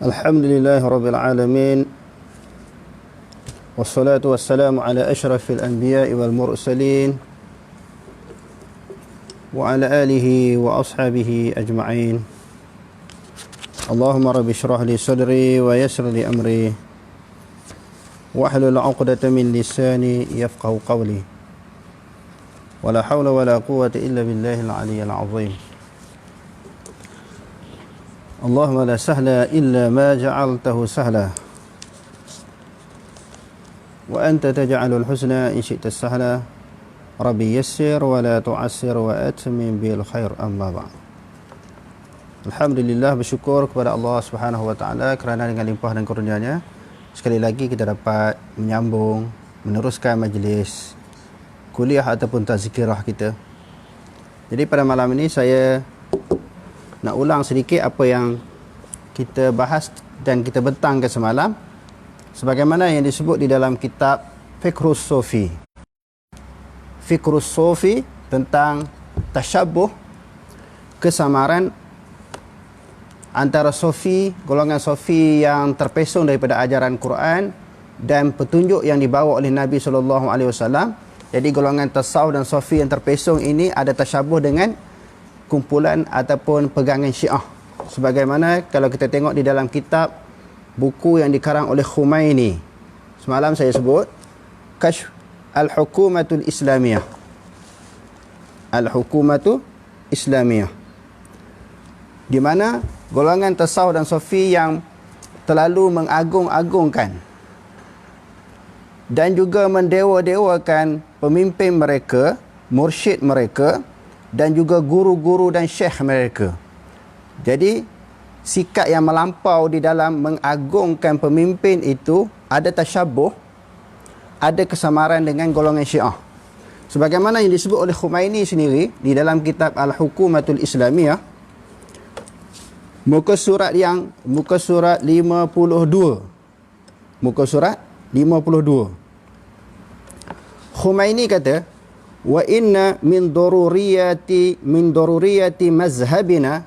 Alhamdulillahi Rabbil Alamin. Wassalatu wassalamu ala ashrafil anbiya'i wal mursalin wa ala alihi wa ashabihi ajma'in. Allahumma rabbi shrah li sadri wa yassir li amri wahlul 'uqdatam min lisani yafqahu qawli. Wala hawla wala quwwata illa billahil 'aliyyil 'azim. Allahumma la sahla illa ma ja'altahu sahla wa anta taj'alul husna in syi'ta sahla. Rabbi yassir wa la tu'assir wa atmim bil khair, amma ba'd. Alhamdulillah, bersyukur kepada Allah Subhanahu wa taala kerana dengan limpah dan kurnianya sekali lagi kita dapat menyambung meneruskan majlis kuliah ataupun tazkirah kita. Jadi pada malam ini saya nak ulang sedikit apa yang kita bahas dan kita bentangkan semalam, sebagaimana yang disebut di dalam kitab Fiqhus Sufi. Fiqhus Sufi tentang tasyabuh, kesamaran antara Sufi, golongan Sufi yang terpesong daripada ajaran Quran dan petunjuk yang dibawa oleh Nabi SAW. Jadi golongan tasawuf dan Sufi yang terpesong ini ada tasyabuh dengan kumpulan ataupun pegangan Syiah. Sebagaimana kalau kita tengok di dalam kitab buku yang dikarang oleh Khumaini, semalam saya sebut Kashf Al-Hukumatul Islamiyah. Al-Hukumatul Islamiyah, di mana golongan tasawuf dan Sufi yang terlalu mengagung-agungkan dan juga mendewa-dewakan pemimpin mereka, mursyid mereka, dan juga guru-guru dan syekh mereka. Jadi sikap yang melampau di dalam mengagungkan pemimpin itu ada tasyabuh, ada kesamaran dengan golongan Syiah. Sebagaimana yang disebut oleh Khumaini sendiri di dalam kitab Al-Hukumatul Islamiyah, muka surat 52. Muka surat 52. Khumaini kata, wa inna min daruriyati mazhabina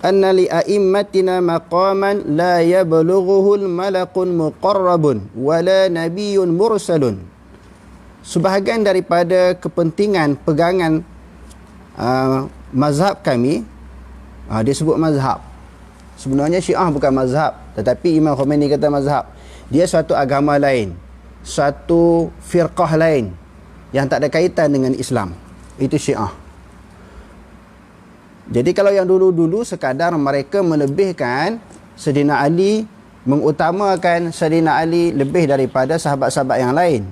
anna li a'immatina maqaman la yablughuhu al-malakun muqarrabun wala nabiyyun mursalun. Sebahagian daripada kepentingan pegangan mazhab kami, dia sebut mazhab. Sebenarnya Syiah bukan mazhab, tetapi Imam Khomeini kata mazhab. Dia suatu agama lain, suatu firqah lain yang tak ada kaitan dengan Islam. Itu Syiah. Jadi kalau yang dulu-dulu sekadar mereka melebihkan Sayyidina Ali, mengutamakan Sayyidina Ali lebih daripada sahabat-sahabat yang lain,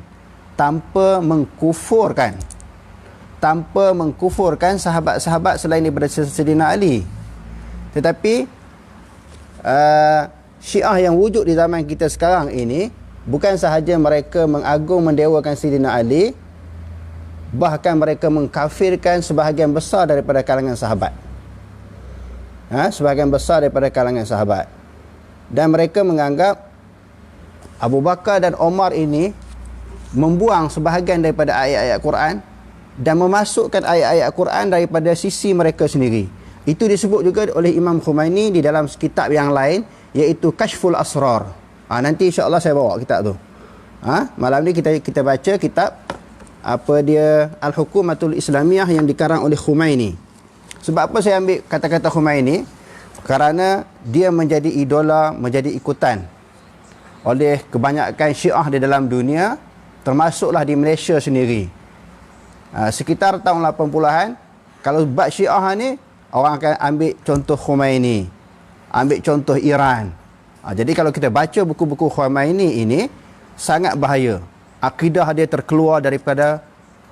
tanpa mengkufurkan sahabat-sahabat selain daripada Sayyidina Ali. Tetapi Syiah yang wujud di zaman kita sekarang ini, bukan sahaja mereka mengagung mendewakan Sayyidina Ali, bahkan mereka mengkafirkan sebahagian besar daripada kalangan sahabat. Sebahagian besar daripada kalangan sahabat. Dan mereka menganggap Abu Bakar dan Omar ini membuang sebahagian daripada ayat-ayat Quran dan memasukkan ayat-ayat Quran daripada sisi mereka sendiri. Itu disebut juga oleh Imam Khumaini di dalam kitab yang lain, iaitu Kashful Asrar. Nanti insya-Allah saya bawa kitab tu. Malam ni kita baca kitab Al-Hukumatul Islamiyah yang dikarang oleh Khumaini. Sebab apa saya ambil kata-kata Khumaini? Kerana dia menjadi idola, menjadi ikutan oleh kebanyakan Syiah di dalam dunia, termasuklah di Malaysia sendiri. Sekitar tahun 80-an, kalau bab Syiah ni, orang akan ambil contoh Khumaini, ambil contoh Iran. Jadi kalau kita baca buku-buku Khumaini ini, sangat bahaya. Akidah dia terkeluar daripada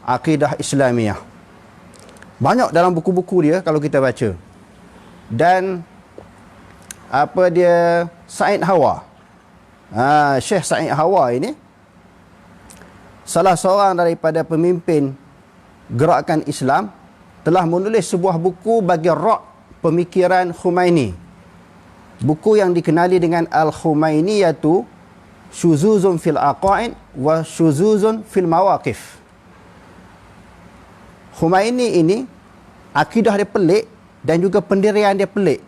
akidah Islamiyah. Banyak dalam buku-buku dia kalau kita baca. Dan Said Hawa, Syekh Said Hawa ini salah seorang daripada pemimpin gerakan Islam, telah menulis sebuah buku bagi rak pemikiran Khumaini. Buku yang dikenali dengan Al-Khumainiyatu Syuzuzun fil Aqaid wa Syuzuzun fil Mawaqif. Khumaini ini akidah dia pelik dan juga pendirian dia pelik.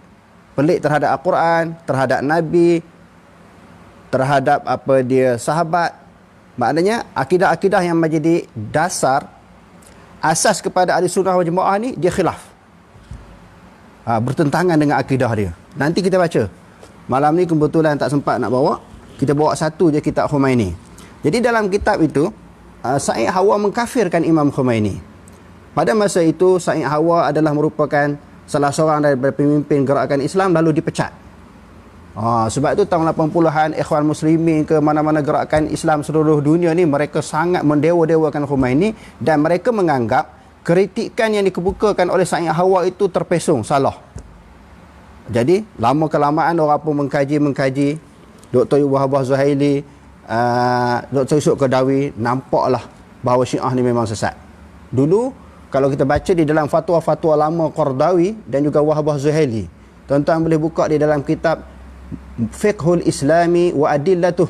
pelik terhadap Al-Quran, terhadap Nabi, terhadap sahabat. Maknanya akidah-akidah yang menjadi dasar, asas kepada ahli sunnah wal jamaah ni, dia khilaf. Bertentangan dengan akidah dia. Nanti kita baca. Malam ni kebetulan tak sempat nak bawa. Kita bawa satu je kitab Khomeini. Jadi dalam kitab itu, Said Hawa mengkafirkan Imam Khomeini. Pada masa itu, Said Hawa adalah merupakan salah seorang daripada pemimpin gerakan Islam, lalu dipecat. Sebab itu tahun 80-an, Ikhwan Muslimin ke mana-mana gerakan Islam seluruh dunia ni, mereka sangat mendewa-dewakan Khomeini, dan mereka menganggap kritikan yang dikemukakan oleh Said Hawa itu terpesong, salah. Jadi lama-kelamaan orang pun mengkaji. Dr. Wahbah Zuhaili, Dr. Yusuf Qaradawi, nampaklah bahawa Syiah ni memang sesat. Dulu kalau kita baca di dalam fatwa-fatwa lama Qaradawi dan juga Wahbah Zuhaili, tuan-tuan boleh buka di dalam kitab Fiqhul Islami wa Adillatuh,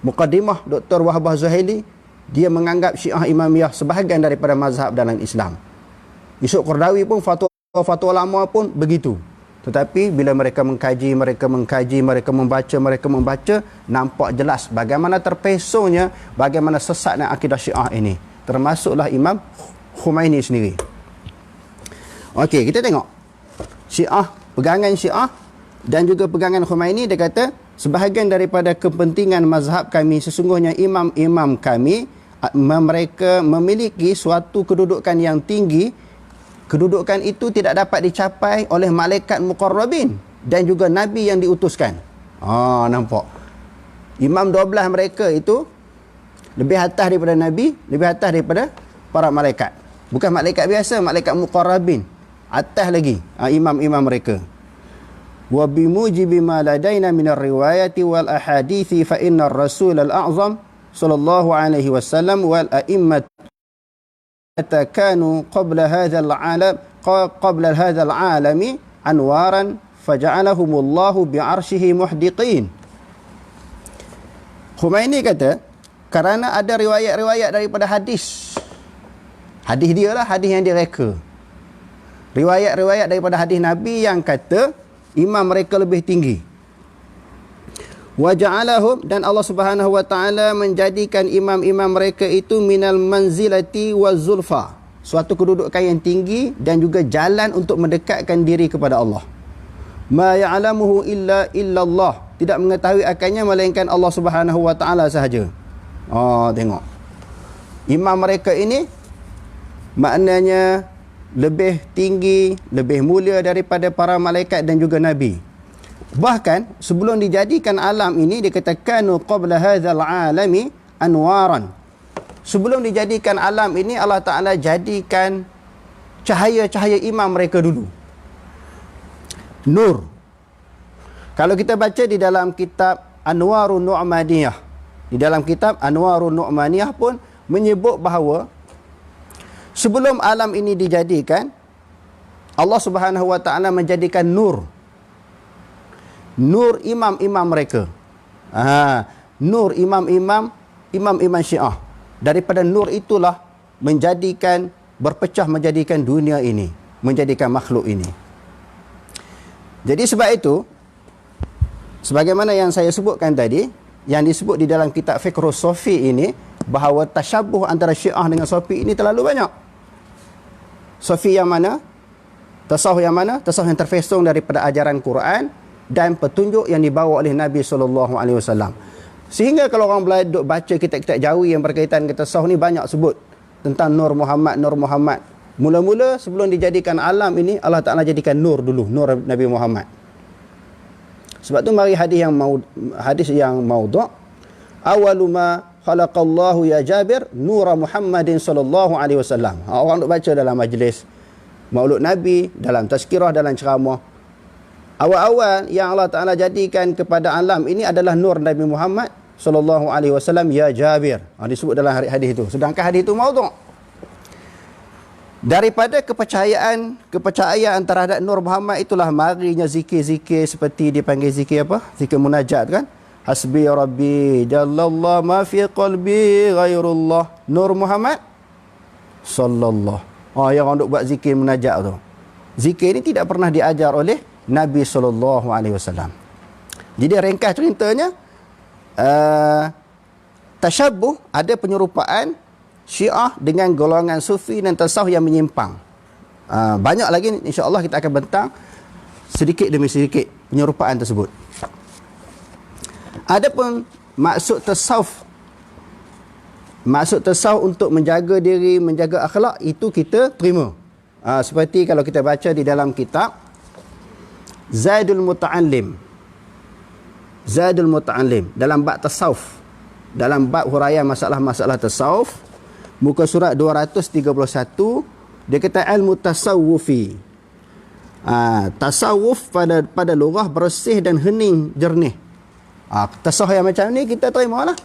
Muqaddimah Dr. Wahbah Zuhaili, dia menganggap Syiah Imamiyah sebahagian daripada mazhab dalam Islam. Yusuf Qaradawi pun fatwa-fatwa lama pun begitu. Tetapi bila mereka mengkaji, mereka membaca, nampak jelas bagaimana terpesongnya, bagaimana sesatnya akidah Syiah ini. Termasuklah Imam Khomeini sendiri. Okey, kita tengok Syiah, pegangan Syiah dan juga pegangan Khomeini. Dia kata, sebahagian daripada kepentingan mazhab kami, sesungguhnya imam-imam kami, mereka memiliki suatu kedudukan yang tinggi. Kedudukan itu tidak dapat dicapai oleh malaikat muqarrabin dan juga nabi yang diutuskan. Nampak. Imam 12 mereka itu lebih atas daripada nabi, lebih atas daripada para malaikat. Bukan malaikat biasa, malaikat muqarrabin. Atas lagi imam-imam mereka. Wa bimujibi ma ladaina min ar-riwayati wal ahadithi fa inna ar-rasul al-a'zam sallallahu alaihi wasallam wal a'immat كانوا قبل هذا العالم أنوارا فجعلهم الله بعرشه محدقين. Khomeini kata, kerana ada riwayat-riwayat daripada hadis dia lah, hadis yang direka, riwayat-riwayat daripada hadis Nabi yang kata imam mereka lebih tinggi. Waja'alahum, dan Allah Subhanahu wa taala menjadikan imam-imam mereka itu minal manzilati waz zulfa, suatu kedudukan yang tinggi dan juga jalan untuk mendekatkan diri kepada Allah. Ma ya'lamuhu illallah, tidak mengetahui akannya melainkan Allah Subhanahu wa taala sahaja. Tengok. Imam mereka ini maknanya lebih tinggi, lebih mulia daripada para malaikat dan juga nabi. Bahkan sebelum dijadikan alam ini, dikatakan qabla hadzal alami anwaran. Sebelum dijadikan alam ini, Allah Ta'ala jadikan cahaya-cahaya imam mereka dulu. Nur. Kalau kita baca di dalam kitab Anwarun Nu'maniyah, di dalam kitab Anwarun Nu'maniyah pun menyebut bahawa sebelum alam ini dijadikan, Allah Subhanahu wa taala menjadikan nur imam-imam mereka. Nur imam-imam Syiah. Daripada nur itulah berpecah menjadikan dunia ini, menjadikan makhluk ini. Jadi sebab itu, sebagaimana yang saya sebutkan tadi, yang disebut di dalam kitab Fiqhus Sufi ini, bahawa tasyabuh antara Syiah dengan Sufi ini terlalu banyak. Sufi yang mana? Tasawuf yang mana? Tasawuf yang terfesong daripada ajaran Quran dan petunjuk yang dibawa oleh Nabi SAW. Sehingga kalau orang belajar baca kitab-kitab Jawi yang berkaitan dengan tasawuf ni, banyak sebut tentang Nur Muhammad. Mula-mula sebelum dijadikan alam ini, Allah Ta'ala jadikan nur dulu, nur Nabi Muhammad. Sebab tu mari hadis yang maudhu', awalu ma khalaqallahu ya Jabir nura Muhammadin sallallahu alaihi wasallam. Orang duk baca dalam majlis Maulud Nabi, dalam tazkirah, dalam ceramah, awal-awal yang Allah Ta'ala jadikan kepada alam ini adalah nur Nabi Muhammad sallallahu alaihi wasallam ya Jabir. Disebut dalam hadis itu. Sedangkan hadis itu maudhu'. Daripada kepercayaan terhadap Nur Muhammad itulah marinya zikir-zikir seperti dipanggil zikir apa? Zikir munajat kan? Hasbi Rabbi Jallallah ma fi qalbi ghairullah Nur Muhammad sallallahu. Yang orang duk buat zikir munajat tu. Zikir ni tidak pernah diajar oleh Nabi SAW. Jadi ringkas ceritanya, tashabbuh, ada penyerupaan Syiah dengan golongan Sufi dan tasawuf yang menyimpang. Banyak lagi, insya-Allah kita akan bentang sedikit demi sedikit penyerupaan tersebut. Adapun maksud tasawuf untuk menjaga diri, menjaga akhlak, itu kita terima. Seperti kalau kita baca di dalam kitab Zadul Muta'allim dalam bab tasawuf, dalam bab huraian masalah-masalah tasawuf, muka surat 231, dia kata ilmu tasawufi. Tasawuf pada lughah bersih dan hening jernih. Tasawuf yang macam ni kita terima lah.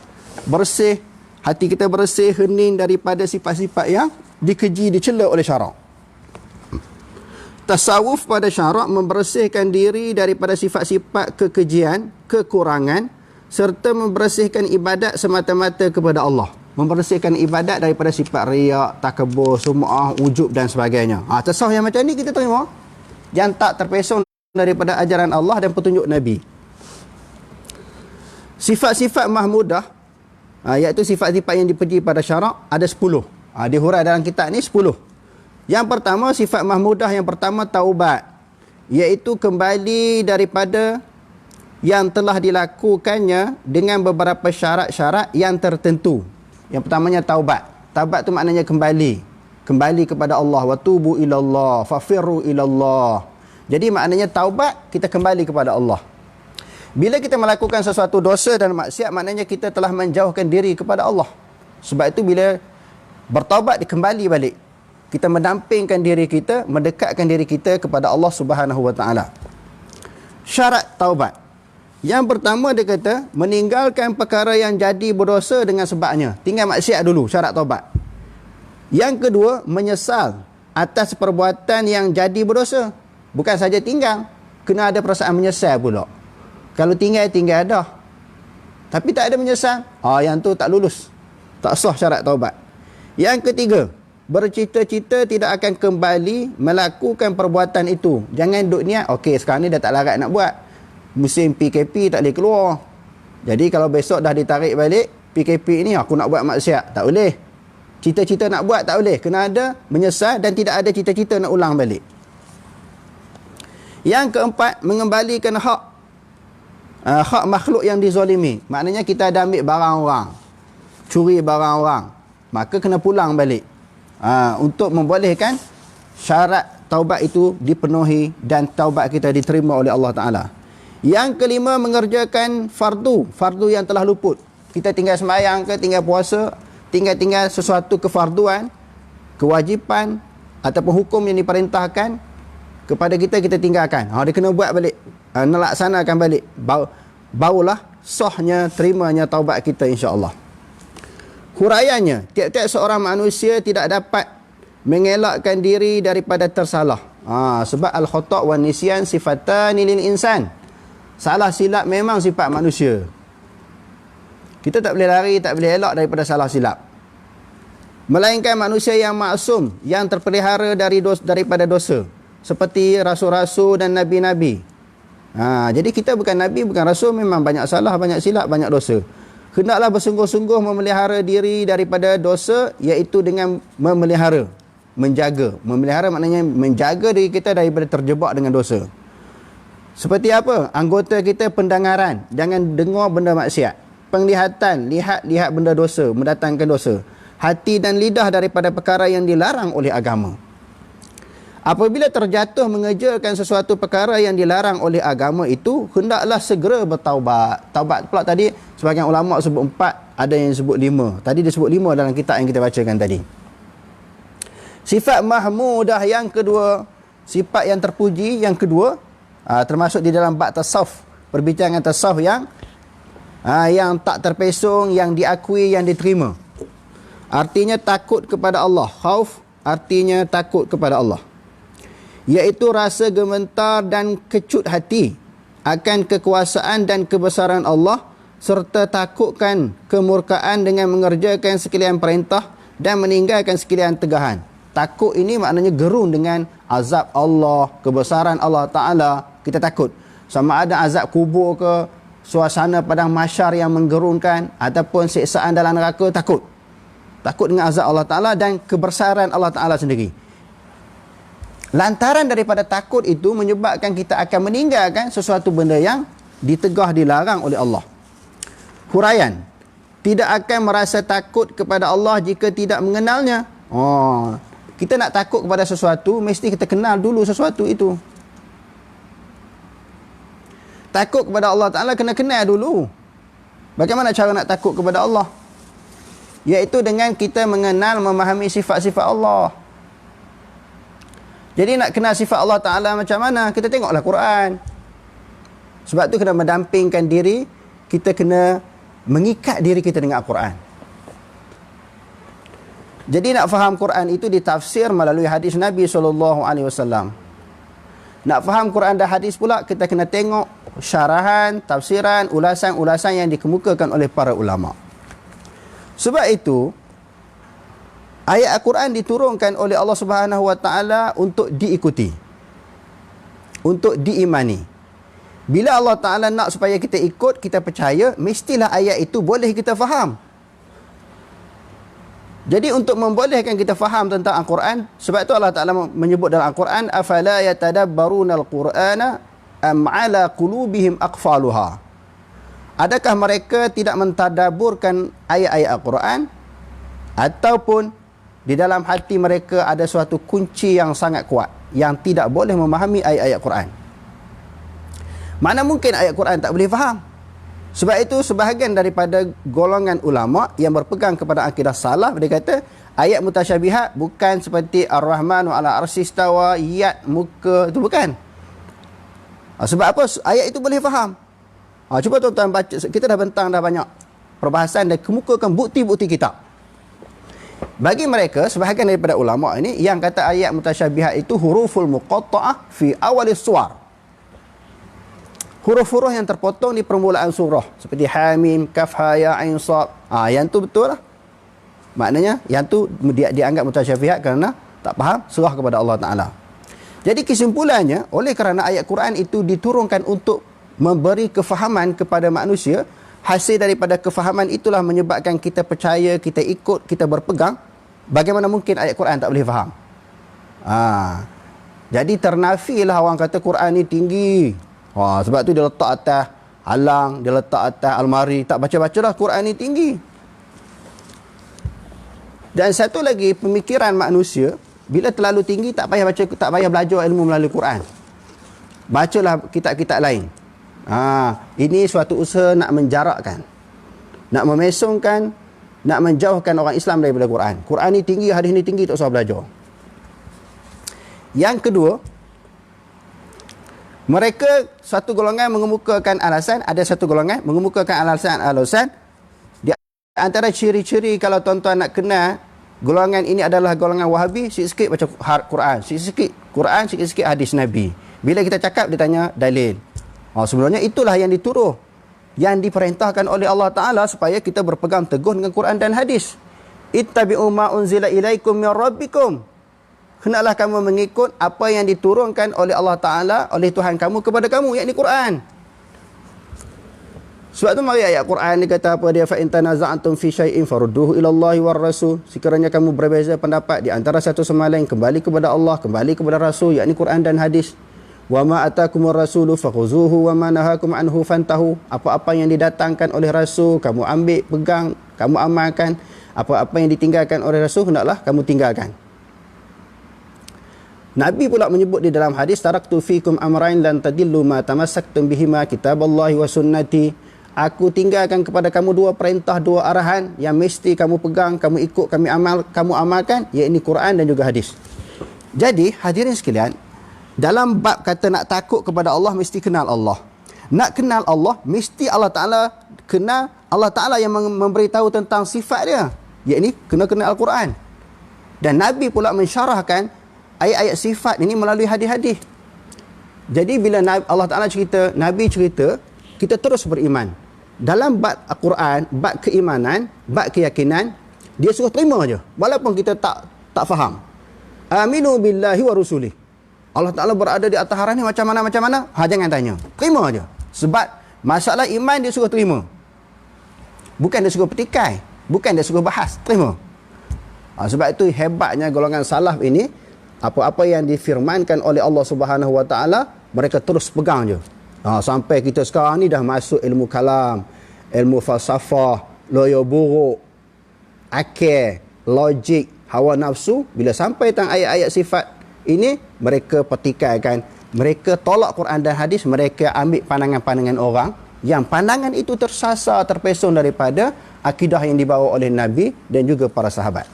Bersih, hati kita bersih, hening daripada sifat-sifat yang dikeji, dicela oleh syarak. Tasawuf pada syarak membersihkan diri daripada sifat-sifat kekejian, kekurangan, serta membersihkan ibadat semata-mata kepada Allah. Membersihkan ibadat daripada sifat riak, takabur, sum'ah, ujub dan sebagainya. Tasawuf yang macam ni kita terima, yang tak terpesong daripada ajaran Allah dan petunjuk Nabi. Sifat-sifat mahmudah, iaitu sifat-sifat yang dipuji pada syarak, ada 10. Dihurai dalam kitab ni 10. Yang pertama, sifat mahmudah yang pertama taubat, iaitu kembali daripada yang telah dilakukannya dengan beberapa syarat-syarat yang tertentu. Yang pertamanya taubat. Taubat tu maknanya kembali kepada Allah. Wa tubu ilallah, fafirru ilallah. Jadi maknanya taubat, kita kembali kepada Allah. Bila kita melakukan sesuatu dosa dan maksiat, maknanya kita telah menjauhkan diri kepada Allah. Sebab itu bila bertaubat, dikembali balik. Kita mendampingkan diri kita, mendekatkan diri kita kepada Allah Subhanahu wa taala. Syarat taubat. Yang pertama dia kata, meninggalkan perkara yang jadi berdosa dengan sebabnya. Tinggal maksiat dulu, syarat taubat. Yang kedua, menyesal atas perbuatan yang jadi berdosa. Bukan saja tinggal, kena ada perasaan menyesal pula. Kalau tinggal dah, tapi tak ada menyesal, yang tu tak lulus, tak sah syarat taubat. Yang ketiga, bercita-cita tidak akan kembali melakukan perbuatan itu. Jangan duk niat, okey sekarang ni dah tak larat nak buat, musim PKP tak boleh keluar, jadi kalau besok dah ditarik balik PKP ni, aku nak buat maksiat, tak boleh. Cita-cita nak buat tak boleh, kena ada menyesal dan tidak ada cita-cita nak ulang balik. Yang keempat, mengembalikan hak makhluk yang dizalimi. Maknanya kita ada ambil barang orang, curi barang orang, maka kena pulang balik, untuk membolehkan syarat taubat itu dipenuhi dan taubat kita diterima oleh Allah Ta'ala. Yang kelima, mengerjakan fardu yang telah luput. Kita tinggal sembahyang ke, tinggal puasa, tinggal sesuatu kefarduan, kewajipan ataupun hukum yang diperintahkan kepada kita, kita tinggalkan. Dia kena buat balik, melaksanakan balik, barulah sahnya, terimanya taubat kita, insya-Allah. Huraiannya, tiap-tiap seorang manusia tidak dapat mengelakkan diri daripada tersalah. Sebab al-khata' wan nisyan sifatani lil insan. Salah silap memang sifat manusia. Kita tak boleh lari, tak boleh elak daripada salah silap. Melainkan manusia yang maksum, yang terpelihara daripada dosa, seperti rasul-rasul dan nabi-nabi. Jadi kita bukan nabi, bukan rasul, memang banyak salah, banyak silap, banyak dosa. Hendaklah bersungguh-sungguh memelihara diri daripada dosa, iaitu dengan memelihara, menjaga. Memelihara maknanya menjaga diri kita daripada terjebak dengan dosa. Seperti apa? Anggota kita pendengaran, jangan dengar benda maksiat. Penglihatan, lihat benda dosa, mendatangkan dosa. Hati dan lidah daripada perkara yang dilarang oleh agama. Apabila terjatuh mengerjakan sesuatu perkara yang dilarang oleh agama itu, hendaklah segera bertaubat. Taubat pula tadi, sebagian ulama sebut 4, ada yang sebut 5. Tadi dia sebut 5 dalam kitab yang kita bacakan tadi. Sifat mahmudah yang kedua, sifat yang terpuji yang kedua, termasuk di dalam bab tasawuf, perbincangan tasawuf yang tak terpesong, yang diakui, yang diterima. Artinya takut kepada Allah. Khauf artinya takut kepada Allah, iaitu rasa gemetar dan kecut hati akan kekuasaan dan kebesaran Allah, serta takutkan kemurkaan dengan mengerjakan sekalian perintah dan meninggalkan sekalian tegahan. Takut ini maknanya gerun dengan azab Allah, kebesaran Allah Ta'ala, kita takut. Sama ada azab kubur ke, suasana padang mahsyar yang menggerunkan, ataupun siksaan dalam neraka, takut. Takut dengan azab Allah Ta'ala dan kebesaran Allah Ta'ala sendiri. Lantaran daripada takut itu menyebabkan kita akan meninggalkan sesuatu benda yang ditegah, dilarang oleh Allah. Huraian, tidak akan merasa takut kepada Allah jika tidak mengenalnya. Kita nak takut kepada sesuatu, mesti kita kenal dulu sesuatu itu. Takut kepada Allah Ta'ala kena kenal dulu. Bagaimana cara nak takut kepada Allah? Iaitu dengan kita mengenal, memahami sifat-sifat Allah. Jadi nak kenal sifat Allah Ta'ala macam mana? Kita tengoklah Quran. Sebab tu kena mendampingkan diri, kita kena mengikat diri kita dengan Al-Quran. Jadi nak faham Quran itu ditafsir melalui hadis Nabi SAW. Nak faham Quran dan hadis pula, kita kena tengok syarahan, tafsiran, ulasan-ulasan yang dikemukakan oleh para ulama. Sebab itu, ayat Al-Quran diturunkan oleh Allah Subhanahu Wa Taala untuk diikuti, untuk diimani. Bila Allah Ta'ala nak supaya kita ikut, kita percaya, mestilah ayat itu boleh kita faham. Jadi untuk membolehkan kita faham tentang Al-Quran, sebab itu Allah Ta'ala menyebut dalam Al-Quran, afala yatadabbaruna al-Qur'ana am ala qulubihim aqfaluha. Adakah mereka tidak mentadaburkan ayat-ayat Al-Quran, ataupun di dalam hati mereka ada suatu kunci yang sangat kuat yang tidak boleh memahami ayat-ayat Quran? Mana mungkin ayat Quran tak boleh faham? Sebab itu sebahagian daripada golongan ulama yang berpegang kepada akidah salaf, dia kata ayat mutasyabihat bukan seperti Ar-Rahmanu ala arsy istawa, yad, muka, itu bukan. Sebab apa? Ayat itu boleh faham. Cuba tuan-tuan baca, kita dah bentang dah banyak perbahasan dan kemukakan bukti-bukti kitab. Bagi mereka, sebahagian daripada ulama ini yang kata ayat mutasyabihat itu huruful muqatta'ah fi awalis suwar. Huruf-huruf yang terpotong di permulaan surah, seperti Hamim, Kaf, Ha, Ya, Ain, Sad. Yang tu betul lah. Maknanya yang tu dianggap mutasyabihat kerana tak faham surah kepada Allah Ta'ala. Jadi kesimpulannya, oleh kerana ayat Quran itu diturunkan untuk memberi kefahaman kepada manusia, hasil daripada kefahaman itulah menyebabkan kita percaya, kita ikut, kita berpegang. Bagaimana mungkin ayat Quran tak boleh faham? Jadi ternafilah orang kata Quran ni tinggi. Sebab tu dia letak atas halang, dia letak atas almari, tak baca-baca dah Quran ni tinggi. Dan satu lagi, pemikiran manusia bila terlalu tinggi, tak payah baca, tak payah belajar ilmu melalui Quran. Bacalah kitab-kitab lain. Ini suatu usaha nak menjarakkan, nak memesongkan, nak menjauhkan orang Islam daripada Quran. Quran ni tinggi, hadis ni tinggi, tak usah belajar. Yang kedua, mereka satu golongan mengemukakan alasan, ada satu golongan mengemukakan alasan. Di antara ciri-ciri kalau tuan-tuan nak kenal golongan ini adalah golongan Wahabi, sikit-sikit baca Quran, sikit-sikit Quran, sikit-sikit hadis Nabi. Bila kita cakap, dia tanya dalil. Sebenarnya itulah yang dituruh, yang diperintahkan oleh Allah Ta'ala supaya kita berpegang teguh dengan Quran dan hadis. Ittabi'u ma unzila ilaikum min rabbikum. Hendaklah kamu mengikut apa yang diturunkan oleh Allah Ta'ala, oleh Tuhan kamu kepada kamu, yakni Quran. Sebab tu mari ayat Quran dia kata apa dia, fa in tanaza'tum fi syai'in farudduhu ila Allahi war rasul. Sekiranya kamu berbeza pendapat di antara satu sama lain, kembali kepada Allah, kembali kepada Rasul, yakni Quran dan hadis. Wa ma atakumur rasulu fakhuzuhu wa ma nahakum anhu fantahu. Apa-apa yang didatangkan oleh Rasul, kamu ambil, pegang, kamu amalkan. Apa-apa yang ditinggalkan oleh Rasul, hendaklah kamu tinggalkan. Nabi pula menyebut di dalam hadis, taraktu fikum amrain lan tadillu ma tamassaktum bihima kitaballahi wa sunnati. Aku tinggalkan kepada kamu dua perintah, dua arahan yang mesti kamu pegang, kamu ikut, kamu amalkan, iaitu Quran dan juga hadis. Jadi hadirin sekalian, dalam bab kata nak takut kepada Allah, mesti kenal Allah. Nak kenal Allah, mesti Allah Ta'ala kenal Allah Ta'ala yang memberitahu tentang sifat dia, iaitu kena kenal Al-Quran. Dan Nabi pula mensyarahkan ayat-ayat sifat ini melalui hadis-hadis. Jadi bila Allah Ta'ala cerita, Nabi cerita, kita terus beriman. Dalam bab Al-Quran, bab keimanan, bab keyakinan, dia suruh terima je, walaupun kita tak faham. Aminu billahi wa rusulih. Allah Ta'ala berada di atas arah ni macam mana? Jangan tanya. Terima aja. Sebab masalah iman dia suruh terima. Bukan dia suruh petikai. Bukan dia suruh bahas. Terima. Sebab itu hebatnya golongan salaf ini, apa-apa yang difirmankan oleh Allah Subhanahu Wa Ta'ala, mereka terus pegang je. Sampai kita sekarang ni dah masuk ilmu kalam, ilmu falsafah, loyo buruk, akal, logik, hawa nafsu. Bila sampai tentang ayat-ayat sifat ini, mereka petikaikan, mereka tolak Quran dan hadis, mereka ambil pandangan-pandangan orang yang pandangan itu tersasar, terpesong daripada akidah yang dibawa oleh Nabi dan juga para sahabat.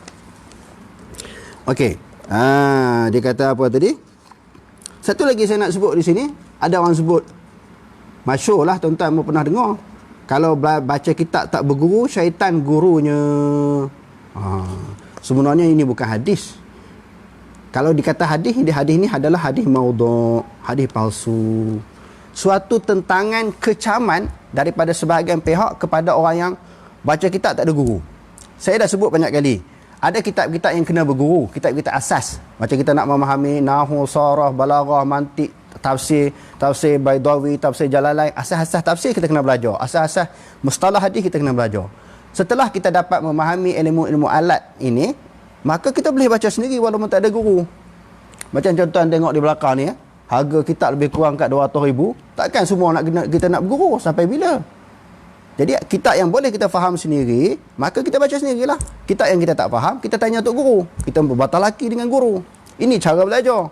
Okey. Dia kata apa tadi? Satu lagi saya nak sebut di sini, ada orang sebut, masyhur lah, tuan-tuan pun pernah dengar, kalau baca kitab tak berguru, syaitan gurunya. Sebenarnya ini bukan hadis. Kalau dikata hadis, hadis ini adalah hadis maudhu', hadis palsu. Suatu tentangan kecaman daripada sebahagian pihak kepada orang yang baca kitab tak ada guru. Saya dah sebut banyak kali, ada kitab-kitab yang kena berguru, kitab-kitab asas. Macam kita nak memahami nahwu, sarah, balaghah, mantik, tafsir Baidawi, tafsir Jalalain, asas-asas tafsir kita kena belajar. Asas-asas mustalah hadis kita kena belajar. Setelah kita dapat memahami ilmu-ilmu alat ini, maka kita boleh baca sendiri walaupun tak ada guru. Macam contoh tengok di belakang ni, harga kitab lebih kurang kat 200,000. Takkan semua kita nak berguru sampai bila? Jadi kitab yang boleh kita faham sendiri, maka kita baca sendirilah. Kitab yang kita tak faham, kita tanya untuk guru. Kita berbatal laki dengan guru. Ini cara belajar.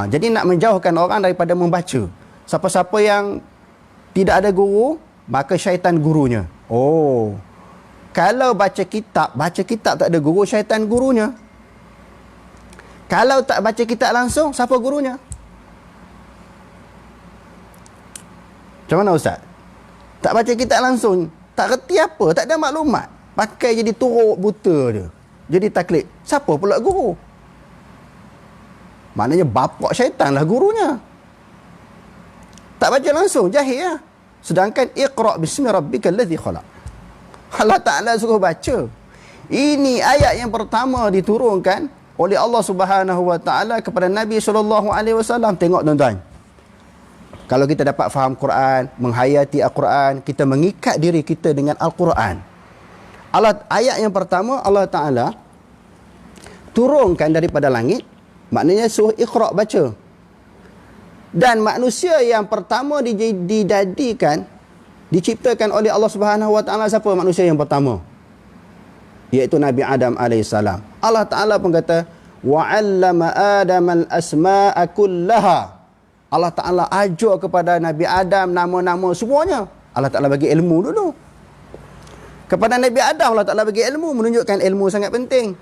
Jadi nak menjauhkan orang daripada membaca. Siapa-siapa yang tidak ada guru, maka syaitan gurunya. Kalau baca kitab tak ada guru, syaitan gurunya. Kalau tak baca kitab langsung, siapa gurunya? Macam mana Ustaz? Tak baca kitab langsung, tak reti apa, tak ada maklumat, pakai jadi turuk buta je, jadi taklid. Siapa pula guru? Maknanya bapak syaitan lah gurunya. Tak baca langsung, jahil lah. Sedangkan iqra' bismi rabbikal ladzi khalaq, Allah Ta'ala suruh baca. Ini ayat yang pertama diturunkan oleh Allah Subhanahu Wa Ta'ala kepada Nabi SAW. Tengok tuan-tuan, kalau kita dapat faham Quran, menghayati Al-Quran, kita mengikat diri kita dengan Al-Quran. Ayat yang pertama Allah Ta'ala turunkan daripada langit, maknanya suruh iqra', baca. Dan manusia yang pertama diciptakan oleh Allah Subhanahu Wa Ta'ala, siapa manusia yang pertama? Iaitu Nabi Adam alaihissalam. Allah Ta'ala pun kata, wa'allama Adam al-asma'a kullaha. Allah Ta'ala ajar kepada Nabi Adam nama-nama semuanya. Allah Ta'ala bagi ilmu dulu. Kepada Nabi Adam Allah Ta'ala bagi ilmu, menunjukkan ilmu sangat penting.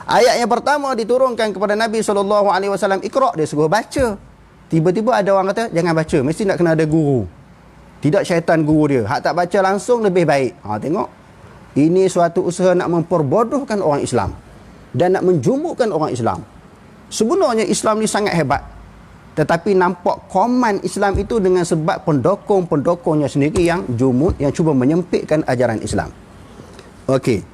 Ayat yang pertama diturunkan kepada Nabi SAW, iqra', dia suruh baca. Tiba-tiba ada orang kata, jangan baca, mesti nak kena ada guru. Tidak, syaitan guru dia. Hak tak baca langsung lebih baik. Tengok. Ini suatu usaha nak memperbodohkan orang Islam dan nak menjumukkan orang Islam. Sebenarnya Islam ni sangat hebat, tetapi nampak koman Islam itu dengan sebab pendokong-pendokongnya sendiri yang jumut, yang cuba menyempitkan ajaran Islam. Okey.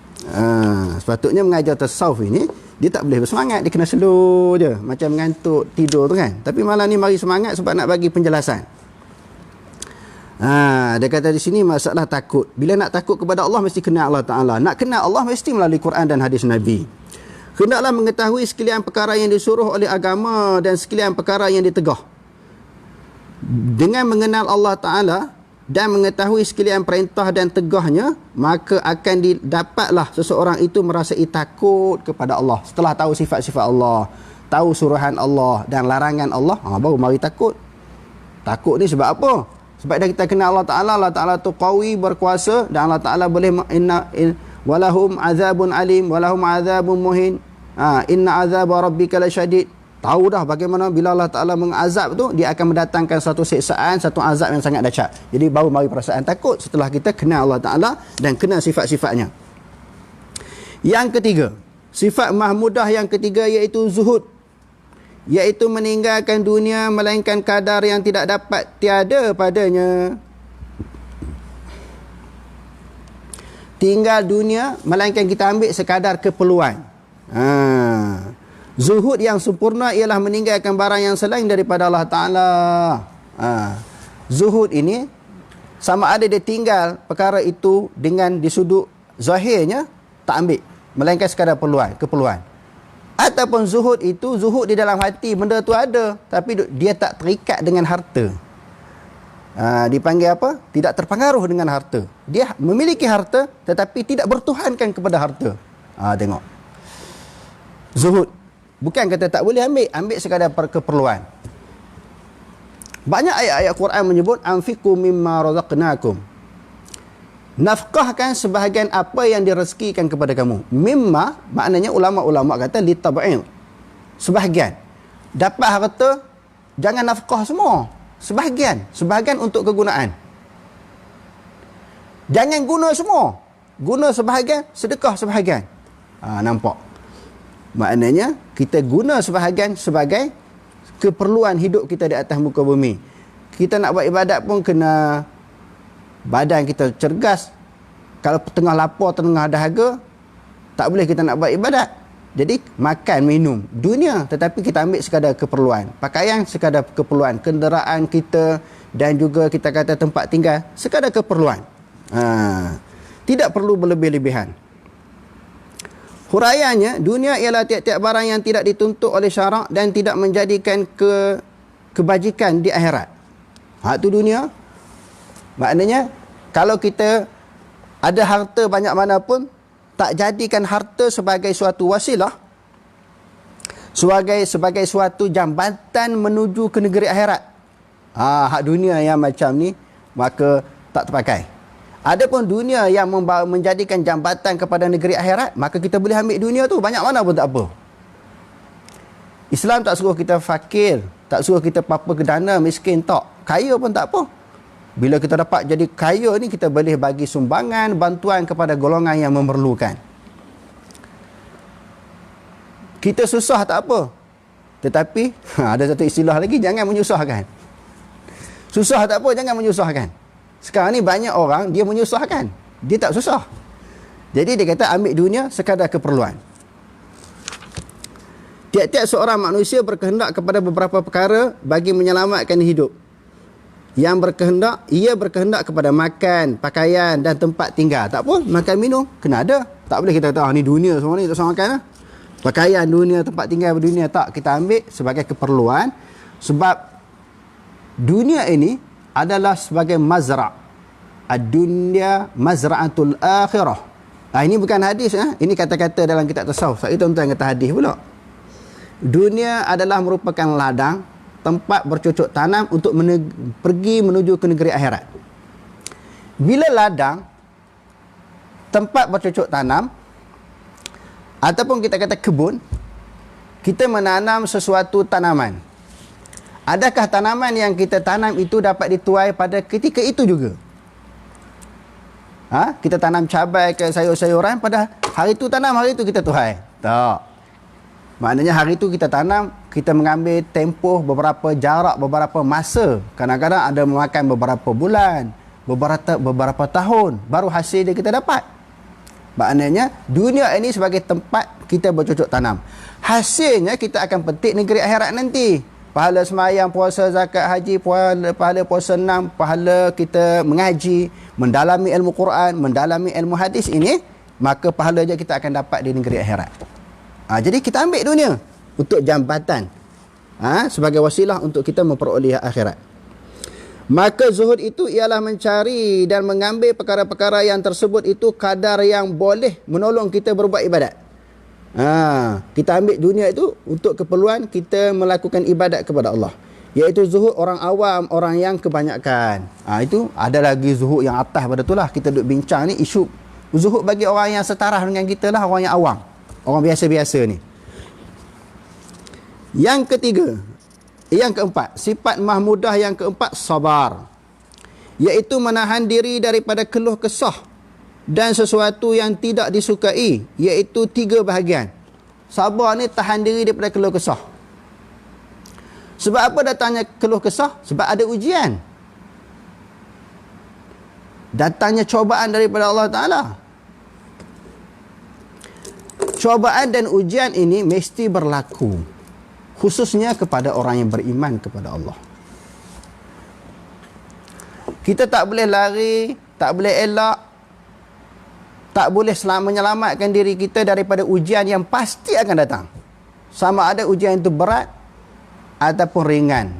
Sepatutnya mengajar tasawuf ini, dia tak boleh bersemangat, dia kena slow je, macam mengantuk tidur tu kan. Tapi malam ni mari semangat sebab nak bagi penjelasan. Dia kata di sini masalah takut. Bila nak takut kepada Allah, mesti kenal Allah Ta'ala. Nak kenal Allah mesti melalui Quran dan hadis Nabi. Hendaklah mengetahui sekalian perkara yang disuruh oleh agama dan sekalian perkara yang ditegah. Dengan mengenal Allah Ta'ala dan mengetahui sekalian perintah dan tegahnya, maka akan didapatlah seseorang itu merasai takut kepada Allah. Setelah tahu sifat-sifat Allah, tahu suruhan Allah dan larangan Allah, baru mari takut. Takut ni sebab apa? Sebab dah kita kenal Allah Ta'ala. Allah Ta'ala tu qawi, berkuasa, dan Allah Ta'ala boleh walahum azabun alim walahum azabun muhin. Inna azaba rabbika lasyadid. Tahu dah bagaimana bila Allah Ta'ala mengazab tu, dia akan mendatangkan satu siksaan, satu azab yang sangat dahsyat. Jadi baru mari perasaan takut setelah kita kenal Allah Ta'ala dan kenal sifat-sifatnya. Yang ketiga, sifat mahmudah yang ketiga iaitu zuhud, iaitu meninggalkan dunia melainkan kadar yang tidak dapat tiada padanya. Tinggal dunia melainkan kita ambil sekadar keperluan. Zuhud yang sempurna ialah meninggalkan barang yang selain daripada Allah Ta'ala. Zuhud ini sama ada dia tinggal perkara itu dengan di sudut zahirnya, tak ambil, melainkan sekadar keperluan. Ataupun zuhud itu, zuhud di dalam hati, benda tu ada, tapi dia tak terikat dengan harta. Dipanggil apa? Tidak terpengaruh dengan harta. Dia memiliki harta tetapi tidak bertuhankan kepada harta. Tengok. Zuhud. Bukan kata tak boleh ambil sekadar keperluan. Banyak ayat-ayat Quran menyebut anfiqu mimma razaqnakum. Nafkahkan sebahagian apa yang direzekikan kepada kamu. Mimma maknanya ulama-ulama kata litab'in. Sebahagian. Dapat harta, jangan nafkah semua. Sebahagian untuk kegunaan. Jangan guna semua. Guna sebahagian, sedekah sebahagian. Nampak? Maknanya kita guna sebahagian sebagai keperluan hidup kita di atas muka bumi. Kita nak buat ibadat pun kena badan kita cergas. Kalau tengah lapar, tengah dahaga, tak boleh kita nak buat ibadat. Jadi makan, minum, dunia, tetapi kita ambil sekadar keperluan. Pakaian sekadar keperluan, kenderaan kita dan juga kita kata tempat tinggal sekadar keperluan. Tidak perlu berlebih-lebihan. Huraiannya, dunia ialah tiap-tiap barang yang tidak dituntut oleh syarak dan tidak menjadikan kebajikan di akhirat. Itu dunia. Maknanya kalau kita ada harta banyak mana pun, tak jadikan harta sebagai suatu wasilah, sebagai suatu jambatan menuju ke negeri akhirat. Hak dunia yang macam ni, maka tak terpakai. Adapun dunia yang menjadikan jambatan kepada negeri akhirat, maka kita boleh ambil dunia tu banyak mana pun tak apa. Islam tak suruh kita fakir, tak suruh kita apa kedana, miskin, tak. Kaya pun tak apa. Bila kita dapat jadi kaya ni, kita boleh bagi sumbangan, bantuan kepada golongan yang memerlukan. Kita susah tak apa. Tetapi, ada satu istilah lagi, jangan menyusahkan. Susah tak apa, jangan menyusahkan. Sekarang ni banyak orang, dia menyusahkan. Dia tak susah. Jadi dia kata ambil dunia sekadar keperluan. Tiap-tiap seorang manusia berkehendak kepada beberapa perkara bagi menyelamatkan hidup. Ia berkehendak kepada makan, pakaian dan tempat tinggal. Tak apa, makan minum, kena ada. Tak boleh kita kata, ni dunia semua ni tak usah makan lah. Pakaian dunia, tempat tinggal dunia, tak. Kita ambil sebagai keperluan. Sebab dunia ini adalah sebagai mazra'. Ad-dunya mazra'atul akhirah. Ini bukan hadis. Ini kata-kata dalam kitab tasawuf. Saya tuan-tuan kata hadis pula. Dunia adalah merupakan ladang, tempat bercocok tanam untuk pergi menuju ke negeri akhirat. Bila ladang, tempat bercocok tanam, ataupun kita kata kebun, kita menanam sesuatu tanaman. Adakah tanaman yang kita tanam itu dapat dituai pada ketika itu juga? Kita tanam cabai ke sayur-sayuran, pada hari itu tanam, hari itu kita tuai? Tak. Maknanya hari itu kita tanam, kita mengambil tempoh beberapa jarak, beberapa masa. Kadang-kadang ada memakan beberapa bulan, beberapa tahun, baru hasil dia kita dapat. Maknanya dunia ini sebagai tempat kita bercocok tanam. Hasilnya kita akan petik negeri akhirat nanti. Pahala semayang, puasa, zakat, haji, pahala puasa 6, pahala kita mengaji, mendalami ilmu Quran, mendalami ilmu hadis ini, maka pahala je kita akan dapat di negeri akhirat. Jadi kita ambil dunia untuk jambatan, sebagai wasilah untuk kita memperoleh akhirat. Maka zuhud itu ialah mencari dan mengambil perkara-perkara yang tersebut itu kadar yang boleh menolong kita berbuat ibadat. Kita ambil dunia itu untuk keperluan kita melakukan ibadat kepada Allah. Iaitu zuhud orang awam, orang yang kebanyakan. Itu ada lagi zuhud yang atas pada itulah. Kita duduk bincang ni isu zuhud bagi orang yang setara dengan kita lah, orang yang awam, orang biasa-biasa ni. Yang keempat, sifat mahmudah yang keempat, sabar. Iaitu menahan diri daripada keluh kesah dan sesuatu yang tidak disukai, iaitu 3 bahagian. Sabar ni tahan diri daripada keluh kesah. Sebab apa datangnya keluh kesah? Sebab ada ujian. Datangnya cobaan daripada Allah Ta'ala. Cubaan dan ujian ini mesti berlaku, khususnya kepada orang yang beriman kepada Allah. Kita tak boleh lari, tak boleh elak, tak boleh menyelamatkan diri kita daripada ujian yang pasti akan datang. Sama ada ujian itu berat ataupun ringan,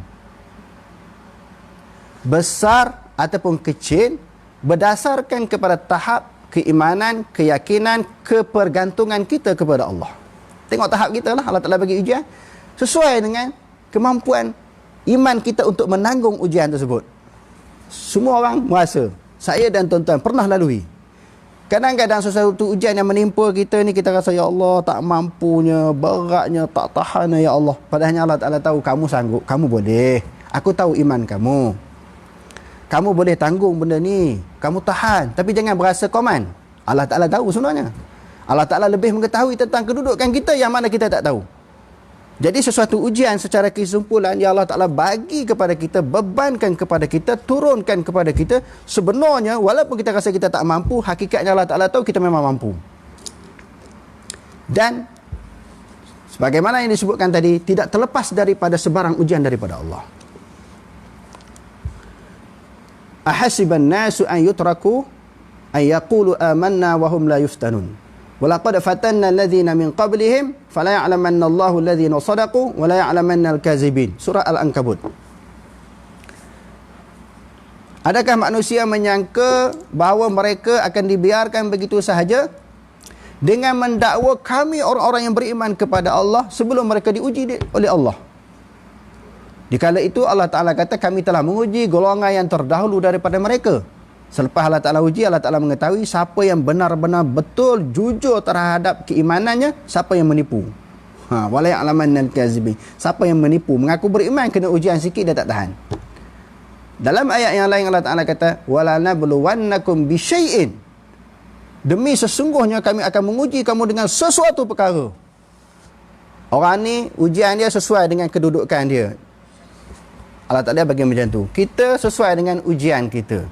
besar ataupun kecil, berdasarkan kepada tahap keimanan, keyakinan, kepergantungan kita kepada Allah. Tengok tahap kita lah. Allah Ta'ala bagi ujian sesuai dengan kemampuan iman kita untuk menanggung ujian tersebut. Semua orang merasa, saya dan tuan-tuan pernah lalui. Kadang-kadang sesuatu ujian yang menimpa kita ni, kita rasa, ya Allah, tak mampunya, beratnya, tak tahan, ya Allah. Padahal Allah Ta'ala tahu kamu sanggup, kamu boleh. Aku tahu iman kamu. Kamu boleh tanggung benda ni, kamu tahan. Tapi jangan berasa koman. Allah Ta'ala tahu sebenarnya. Allah Ta'ala lebih mengetahui tentang kedudukan kita yang mana kita tak tahu. Jadi sesuatu ujian secara kesimpulan yang Allah Ta'ala bagi kepada kita, bebankan kepada kita, turunkan kepada kita, sebenarnya walaupun kita rasa kita tak mampu, hakikatnya Allah Ta'ala tahu kita memang mampu. Dan sebagaimana yang disebutkan tadi, tidak terlepas daripada sebarang ujian daripada Allah. Ahasiban nasu an yutraku an yaqulu amanna wa hum la yuftanun. Walaqad fatanna alladhina min qablihim fala ya'lamanna Allahu alladhina sadaqu wa la ya'lamanna al-kazibin. Surah Al-Ankabut. Adakah manusia menyangka bahawa mereka akan dibiarkan begitu sahaja dengan mendakwa kami orang-orang yang beriman kepada Allah sebelum mereka diuji oleh Allah? Dikala itu Allah Ta'ala kata, kami telah menguji golongan yang terdahulu daripada mereka. Selepas Allah Ta'ala uji, Allah Ta'ala mengetahui siapa yang benar-benar betul jujur terhadap keimanannya, siapa yang menipu. Wala ya'lamanna al-kazibin. Siapa yang menipu, mengaku beriman, kena ujian sikit dia tak tahan. Dalam ayat yang lain Allah Ta'ala kata, wala nabluwannakum bisyai'in. Demi sesungguhnya kami akan menguji kamu dengan sesuatu perkara. Orang ni ujian dia sesuai dengan kedudukan dia. Allah Ta'ala bagi macam tu. Kita sesuai dengan ujian kita,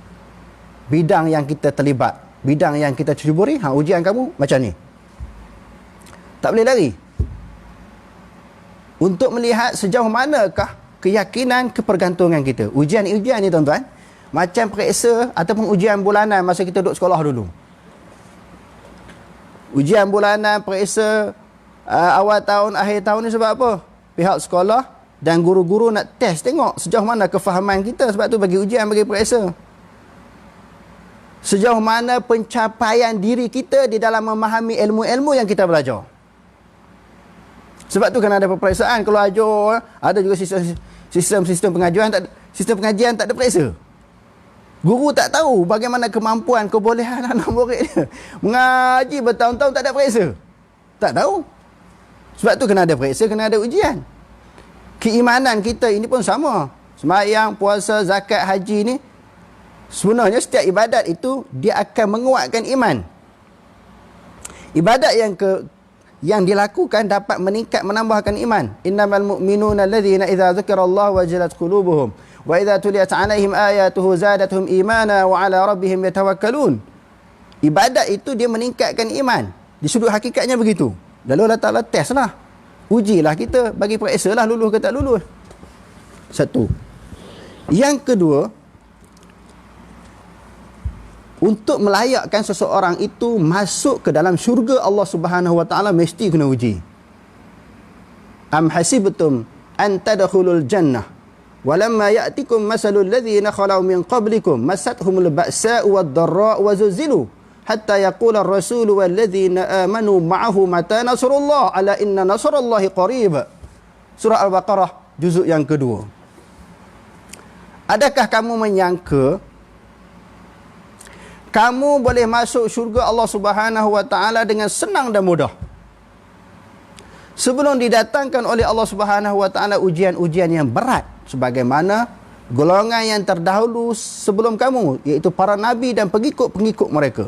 bidang yang kita terlibat, bidang yang kita cuburi, ujian kamu macam ni. Tak boleh lari. Untuk melihat sejauh manakah keyakinan, kepergantungan kita. Ujian-ujian ni tuan-tuan, macam periksa ataupun ujian bulanan masa kita duduk sekolah dulu. Ujian bulanan, periksa awal tahun, akhir tahun ni sebab apa? Pihak sekolah dan guru-guru nak test, tengok sejauh mana kefahaman kita. Sebab tu bagi ujian, bagi periksa. Sejauh mana pencapaian diri kita di dalam memahami ilmu-ilmu yang kita belajar. Sebab tu kan ada peperiksaan. Kalau ajar, ada juga sistem pengajian, sistem pengajian tak ada periksa. Guru tak tahu bagaimana kemampuan, kebolehan anak murid dia. Mengaji bertahun-tahun tak ada periksa. Tak tahu. Sebab tu kena ada periksa, kena ada ujian. Keimanan kita ini pun sama. Sembahyang, puasa, zakat, haji ni, sebenarnya setiap ibadat itu dia akan menguatkan iman. Ibadat yang dilakukan dapat meningkat, menambahkan iman. Innamal mu'minuna alladhina idza dzukirallahu wajilat qulubuhum wa idza tuliyat 'alaihim ayatuhu zadatuhum imana wa 'ala rabbihim yatawakkalun. Ibadat itu dia meningkatkan iman. Di sudut hakikatnya begitu. Lalu Allah Ta'ala testlah. Ujilah kita, bagi periksalah lulus ke tak lulus. Satu. Yang kedua, untuk melayakkan seseorang itu masuk ke dalam syurga Allah Subhanahu wa Ta'ala, mesti kena uji. Am hasibtum an tadkhulul jannah walamma ya'tikum masalul ladzina khalau min qablikum masathumul ba'sa'u wad-dharra'u wa zulzilu hatta yaqula ar-rasulu wal ladzina amanu ma'ahu mata nasrullah ala inna nasrallahi qarib. Surah Al-Baqarah juzuk yang kedua. Adakah kamu menyangka kamu boleh masuk syurga Allah Subhanahu wa Ta'ala dengan senang dan mudah sebelum didatangkan oleh Allah Subhanahu wa Ta'ala ujian-ujian yang berat sebagaimana golongan yang terdahulu sebelum kamu, iaitu para nabi dan pengikut-pengikut mereka,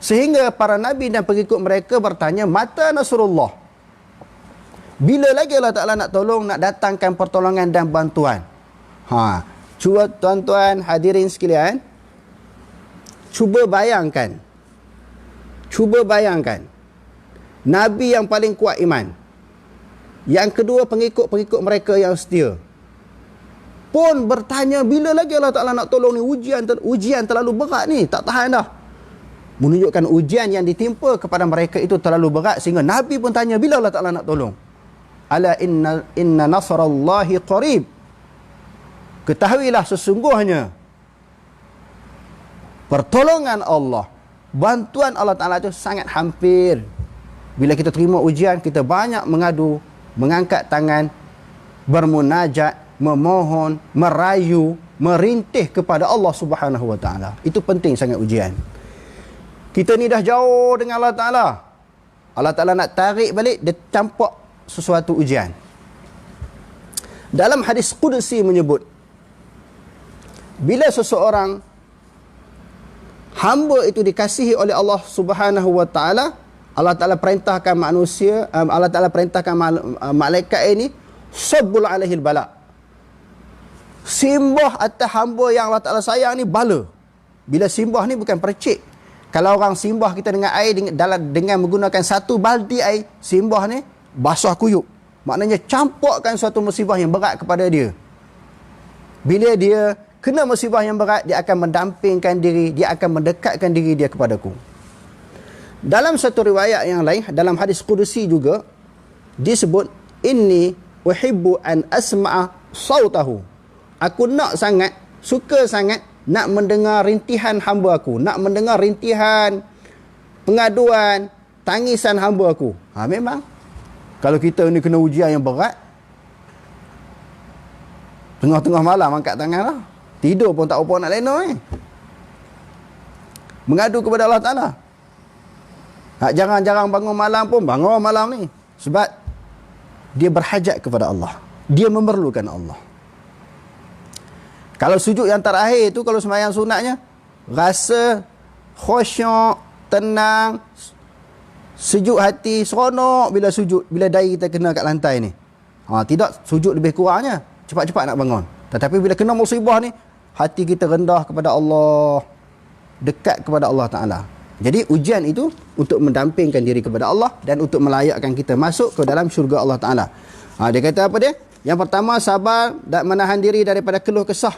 sehingga para nabi dan pengikut mereka bertanya, mata nasrullah, bila lagi Allah Ta'ala nak tolong, nak datangkan pertolongan dan bantuan. Cuba tuan-tuan hadirin sekalian, Cuba bayangkan Nabi yang paling kuat iman. Yang kedua, pengikut-pengikut mereka yang setia pun bertanya, bila lagi Allah Ta'ala nak tolong ni? Ujian terlalu berat ni, tak tahan dah. Menunjukkan ujian yang ditimpa kepada mereka itu terlalu berat, sehingga Nabi pun tanya, bila Allah Ta'ala nak tolong? Ala inna nasrallahi qarib. Ketahuilah sesungguhnya pertolongan Allah, bantuan Allah Ta'ala itu sangat hampir. Bila kita terima ujian, kita banyak mengadu, mengangkat tangan, bermunajat, memohon, merayu, merintih kepada Allah Subhanahu wa Ta'ala. Itu penting sangat ujian. Kita ni dah jauh dengan Allah Ta'ala. Allah Ta'ala nak tarik balik, dia campak sesuatu ujian. Dalam hadis Qudsi menyebut, bila seseorang hamba itu dikasihi oleh Allah Subhanahu wa Ta'ala, Allah Ta'ala perintahkan manusia, Allah Ta'ala perintahkan malaikat ini, sabbul alaihil bala. Simbah atas hamba yang Allah Ta'ala sayang ni bala. Bila simbah ni bukan percik. Kalau orang simbah kita dengan air dengan menggunakan satu baldi air, simbah ni basah kuyup. Maknanya campakkan suatu musibah yang berat kepada dia. Bila dia kena musibah yang berat, dia akan mendampingkan diri, dia akan mendekatkan diri dia kepadaku. Dalam satu riwayat yang lain, dalam hadis Qudsi juga disebut, inni uhibbu an asma'a sautahu. Aku nak sangat, suka sangat nak mendengar rintihan hamba aku, nak mendengar rintihan, pengaduan, tangisan hamba aku. Memang kalau kita ni kena ujian yang berat, tengah-tengah malam angkat tangan lah. Tidur pun tak apa nak lena mengadu kepada Allah Ta'ala. Jarang-jarang bangun malam pun bangun malam ni. Sebab dia berhajat kepada Allah, dia memerlukan Allah. Kalau sujud yang terakhir tu, kalau sembahyang sunatnya, rasa khusyuk, tenang, sejuk hati, seronok bila sujud, bila dahi kita kena kat lantai ni. Tidak sujud lebih kurangnya, cepat-cepat nak bangun. Tetapi bila kena musibah ni, hati kita rendah kepada Allah, dekat kepada Allah Ta'ala. Jadi ujian itu untuk mendampingkan diri kepada Allah dan untuk melayakkan kita masuk ke dalam syurga Allah Ta'ala. Dia kata apa dia? Yang pertama, sabar dan menahan diri daripada keluh kesah.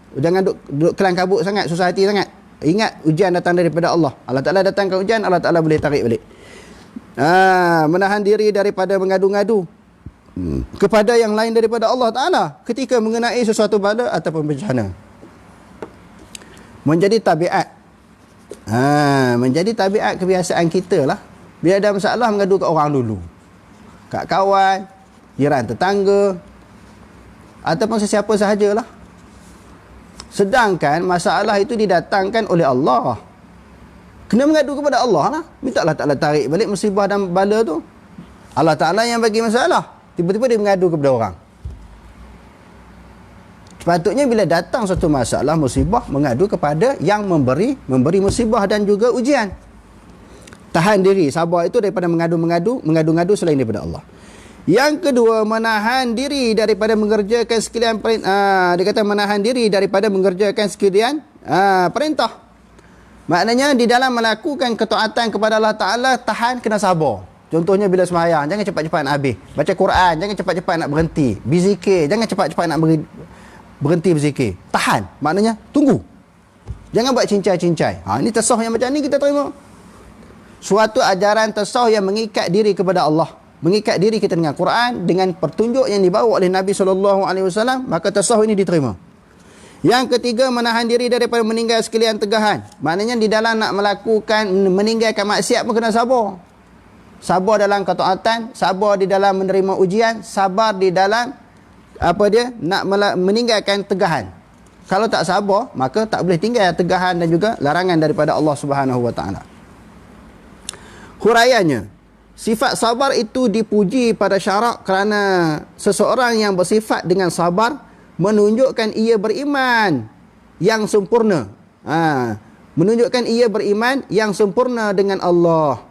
Jangan duduk kelang kabut sangat, susah hati sangat. Ingat, ujian datang daripada Allah. Allah Ta'ala datangkan ujian, Allah Ta'ala boleh tarik balik. Menahan diri daripada mengadu-ngadu kepada yang lain daripada Allah Ta'ala ketika mengenai sesuatu bala ataupun bencana. Menjadi tabiat. Menjadi tabiat kebiasaan kita lah. Bila ada masalah, mengadu kat orang dulu. Kat kawan, jiran tetangga, ataupun sesiapa sahajalah. Sedangkan masalah itu didatangkan oleh Allah. Kena mengadu kepada Allah lah. Minta Allah Ta'ala tarik balik musibah dan bala tu. Allah Ta'ala yang bagi masalah. Tiba-tiba dia mengadu kepada orang. Sepatutnya bila datang satu masalah, musibah, mengadu kepada yang memberi musibah dan juga ujian. Tahan diri, sabar itu daripada mengadu-ngadu selain daripada Allah. Yang kedua, menahan diri daripada mengerjakan sekalian dia kata menahan diri daripada mengerjakan sekalian perintah. Maknanya di dalam melakukan ketaatan kepada Allah Ta'ala, tahan, kena sabar. Contohnya bila sembahyang, jangan cepat-cepat nak habis. Baca Quran, jangan cepat-cepat nak berhenti. Berzikir, jangan cepat-cepat nak berhenti berzikir. Tahan, maknanya tunggu. Jangan buat cincai-cincai. Ini tasawuf yang macam ni kita terima. Suatu ajaran tasawuf yang mengikat diri kepada Allah, mengikat diri kita dengan Quran, dengan petunjuk yang dibawa oleh Nabi SAW, maka tasawuf ini diterima. Yang ketiga, menahan diri daripada meninggal sekalian tegahan. Maknanya di dalam nak melakukan, meninggalkan maksiat pun kena sabar. Sabar dalam ketaatan, sabar di dalam menerima ujian, sabar di dalam nak meninggalkan tegahan. Kalau tak sabar, maka tak boleh tinggal tegahan dan juga larangan daripada Allah Subhanahu wa Ta'ala. Huraiannya, sifat sabar itu dipuji pada syarak kerana seseorang yang bersifat dengan sabar menunjukkan ia beriman yang sempurna. Menunjukkan ia beriman yang sempurna dengan Allah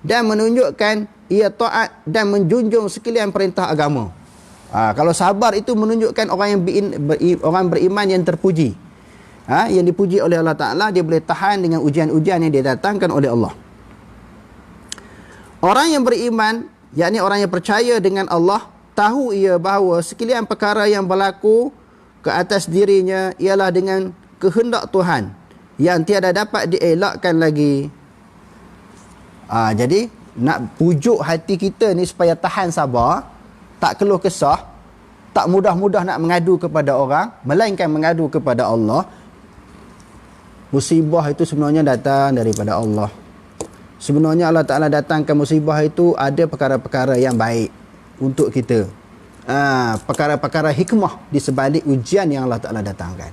dan menunjukkan ia taat dan menjunjung sekalian perintah agama. Kalau sabar itu menunjukkan orang beriman yang terpuji. Yang dipuji oleh Allah Ta'ala, dia boleh tahan dengan ujian-ujian yang didatangkan oleh Allah. Orang yang beriman, yakni orang yang percaya dengan Allah, tahu ia bahawa sekalian perkara yang berlaku ke atas dirinya ialah dengan kehendak Tuhan yang tiada dapat dielakkan lagi. Jadi nak pujuk hati kita ni supaya tahan sabar, tak keluh kesah, tak mudah-mudah nak mengadu kepada orang, melainkan mengadu kepada Allah. Musibah itu sebenarnya datang daripada Allah. Sebenarnya Allah Ta'ala datangkan musibah itu ada perkara-perkara yang baik untuk kita. Perkara-perkara hikmah di sebalik ujian yang Allah Ta'ala datangkan.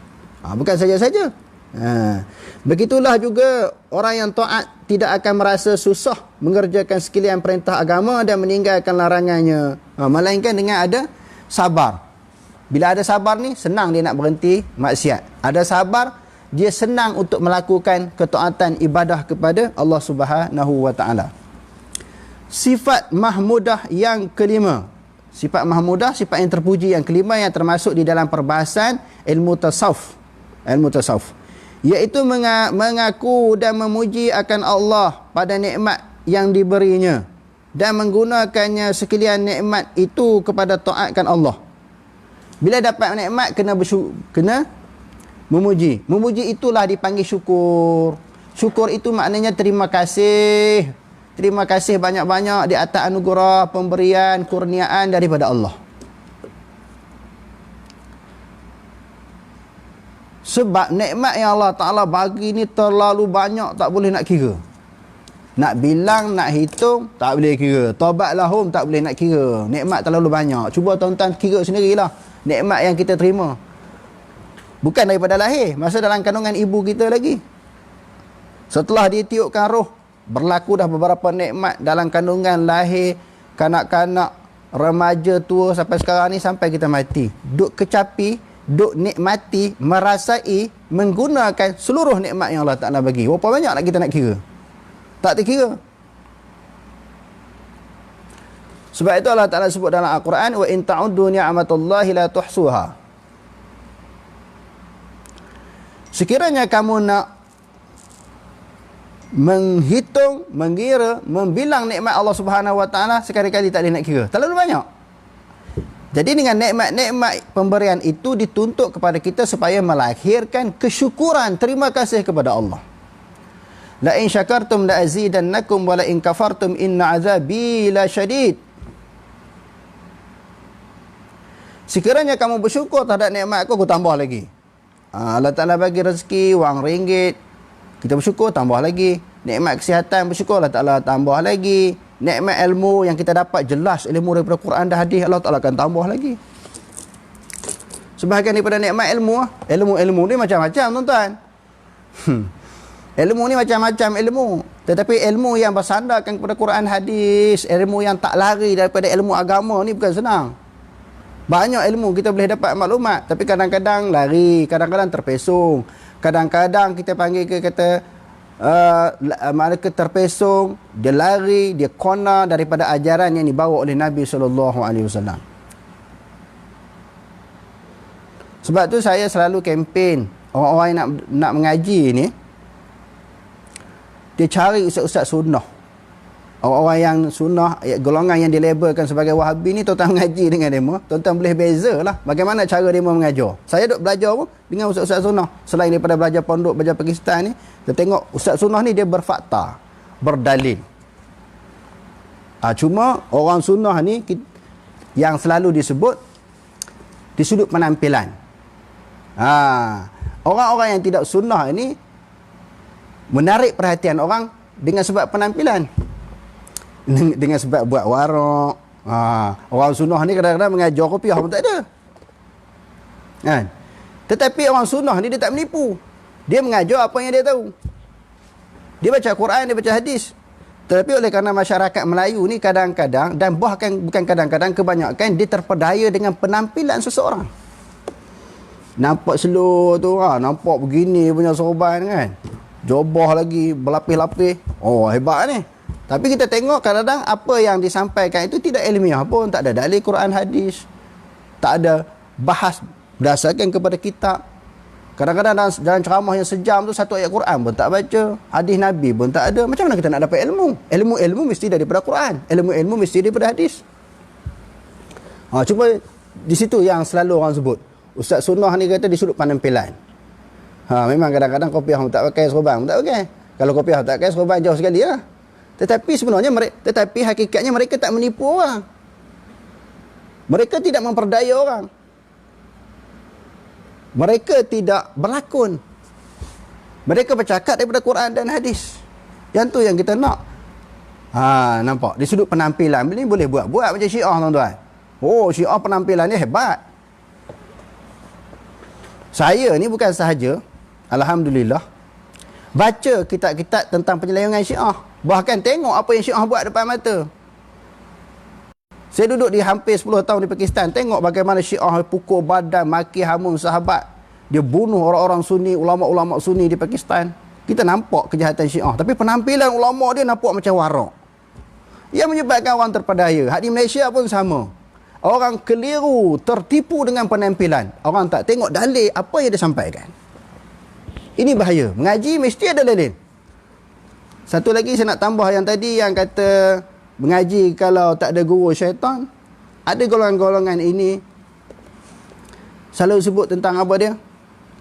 Bukan saja-saja. Begitulah juga orang yang taat tidak akan merasa susah mengerjakan sekalian perintah agama dan meninggalkan larangannya, melainkan dengan ada sabar. Bila ada sabar ni, senang dia nak berhenti maksiat. Ada sabar, dia senang untuk melakukan ketaatan ibadah kepada Allah Subhanahu wa taala. Sifat mahmudah yang kelima. Sifat mahmudah, sifat yang terpuji yang kelima yang termasuk di dalam perbahasan ilmu tasawuf. Ilmu tasawuf, iaitu mengaku dan memuji akan Allah pada nikmat yang diberinya dan menggunakannya sekalian nikmat itu kepada taatkan Allah. Bila dapat nikmat kena memuji. Memuji itulah dipanggil syukur. Syukur itu maknanya terima kasih. Terima kasih banyak-banyak di atas anugerah, pemberian, kurniaan daripada Allah. Sebab nikmat yang Allah Ta'ala bagi ni terlalu banyak, tak boleh nak kira. Nak bilang, nak hitung, tak boleh kira. Taubat lahum, tak boleh nak kira. Nikmat terlalu banyak. Cuba tuan-tuan kira sendirilah nikmat yang kita terima. Bukan daripada lahir, masa dalam kandungan ibu kita lagi. Setelah ditiupkan roh, berlaku dah beberapa nikmat dalam kandungan, lahir, kanak-kanak, remaja, tua, sampai sekarang ni, sampai kita mati. Duk kecapi, duk nikmati, merasai, menggunakan seluruh nikmat yang Allah Ta'ala bagi. Berapa banyak nak kita nak kira? Tak terkira. Sebab itu Allah Ta'ala sebut dalam Al-Quran, wa in ta'uddu ni'matallahi la tuhsuha. Sekiranya kamu nak menghitung, mengira, membilang nikmat Allah Subhanahu wa taala, sekali-kali tak boleh nak kira. Terlalu banyak. Jadi dengan nikmat-nikmat pemberian itu dituntut kepada kita supaya melahirkan kesyukuran, terima kasih kepada Allah. La in syakartum la azidannakum wa la in kafartum inna azabi la syadid. Sekiranya kamu bersyukur terhadap nikmat aku tambah lagi. Allah Ta'ala bagi rezeki, wang ringgit, kita bersyukur, tambah lagi. Nikmat kesihatan, bersyukur, Allah Ta'ala tambah lagi. Nikmat ilmu yang kita dapat jelas, ilmu daripada Quran dan hadis, Allah Ta'ala akan tambah lagi. Sebahagian daripada nikmat ilmu, ilmu ni macam-macam tuan-tuan. Ilmu ni macam-macam ilmu. Tetapi ilmu yang bersandarkan kepada Quran hadis, ilmu yang tak lari daripada ilmu agama ni bukan senang. Banyak ilmu kita boleh dapat maklumat, tapi kadang-kadang lari, kadang-kadang terpesong. Kadang-kadang kita panggil ke kata mereka terpesong, dia lari, dia kona daripada ajaran yang dibawa oleh Nabi SAW. Sebab tu saya selalu kempen orang-orang yang nak mengaji ni, dia cari ustaz-ustaz sunnah. Orang-orang yang sunnah, golongan yang dilabelkan sebagai Wahabi ni, tuan-tuan mengaji dengan demo, tuan-tuan boleh beza lah bagaimana cara demo mengajar. Saya duk belajar pun dengan ustaz-ustaz sunnah. Selain daripada belajar pondok, belajar Pakistan ni, kita tengok ustaz sunnah ni dia berfakta, berdalil. Cuma orang sunnah ni yang selalu disebut di sudut penampilan. Orang-orang yang tidak sunnah ni menarik perhatian orang dengan sebab penampilan, dengan sebab buat warak. Orang sunnah ni kadang-kadang mengajar kopiah pun tak ada kan? Tetapi orang sunnah ni dia tak menipu. Dia mengajar apa yang dia tahu. Dia baca Quran, dia baca hadis. Tetapi oleh kerana masyarakat Melayu ni kadang-kadang, dan bahkan bukan kadang-kadang, kebanyakan dia terpedaya dengan penampilan seseorang. Nampak slow tu, nampak begini punya sorban kan, jobah lagi, berlapis-lapis. Oh, hebat ni. Tapi kita tengok kadang-kadang apa yang disampaikan itu tidak ilmiah pun. Tak ada dalil Quran hadis, tak ada bahas berdasarkan kepada kitab. Kadang-kadang dalam ceramah yang sejam tu satu ayat Quran pun tak baca, hadis Nabi pun tak ada. Macam mana kita nak dapat ilmu? Ilmu mesti daripada Quran, ilmu mesti daripada hadis. Cuba di situ yang selalu orang sebut. Ustaz Sunnah ni kata di sudut penampilan. Memang kadang-kadang kopiah tak pakai, serban tak pakai. Kalau kopiah tak pakai, serban jauh sekali lah. Tetapi sebenarnya hakikatnya mereka tak menipu orang. Mereka tidak memperdaya orang. Mereka tidak berlakon. Mereka bercakap daripada Quran dan hadis. Yang tu yang kita nak. Nampak? Di sudut penampilan ni boleh buat macam Syiah, tuan-tuan. Syiah penampilan ni hebat. Saya ni bukan sahaja, alhamdulillah, baca kitab-kitab tentang penyelewengan Syiah. Bahkan tengok apa yang Syiah buat depan mata. Saya duduk di hampir 10 tahun di Pakistan, tengok bagaimana Syiah pukul badan, maki hamun sahabat. Dia bunuh orang-orang Sunni, ulama-ulama Sunni di Pakistan. Kita nampak kejahatan Syiah, tapi penampilan ulama dia nampak macam warak. Ia menyebabkan orang terpedaya. Di Malaysia pun sama. Orang keliru, tertipu dengan penampilan. Orang tak tengok dalil apa yang dia sampaikan. Ini bahaya. Mengaji mesti ada dalil. Satu lagi saya nak tambah yang tadi yang kata mengaji kalau tak ada guru syaitan. Ada golongan-golongan ini selalu sebut tentang apa dia?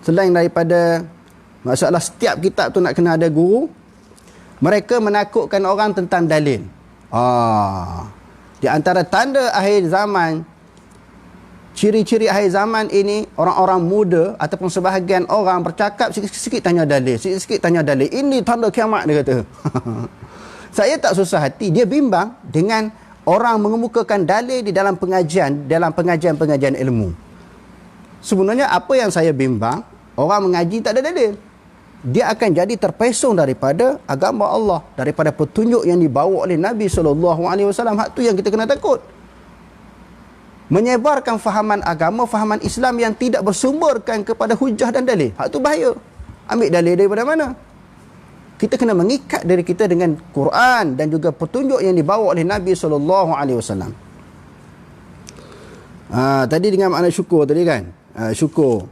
Selain daripada masalah setiap kitab tu nak kena ada guru, mereka menakutkan orang tentang dalil. Di antara tanda akhir zaman, ciri-ciri akhir zaman ini, orang-orang muda ataupun sebahagian orang bercakap sikit-sikit tanya dalil, sikit-sikit tanya dalil. Ini tanda kiamat, dia kata. Saya tak susah hati, dia bimbang dengan orang mengemukakan dalil di dalam pengajian-pengajian ilmu. Sebenarnya apa yang saya bimbang, orang mengaji tak ada dalil. Dia akan jadi terpesong daripada agama Allah, daripada petunjuk yang dibawa oleh Nabi SAW. Hak tu yang kita kena takut. Menyebarkan fahaman agama, fahaman Islam yang tidak bersumberkan kepada hujah dan dalil. Hak tu bahaya. Ambil dalil daripada mana? Kita kena mengikat diri kita dengan Quran dan juga petunjuk yang dibawa oleh Nabi SAW. Tadi dengan makna syukur tadi kan? Syukur.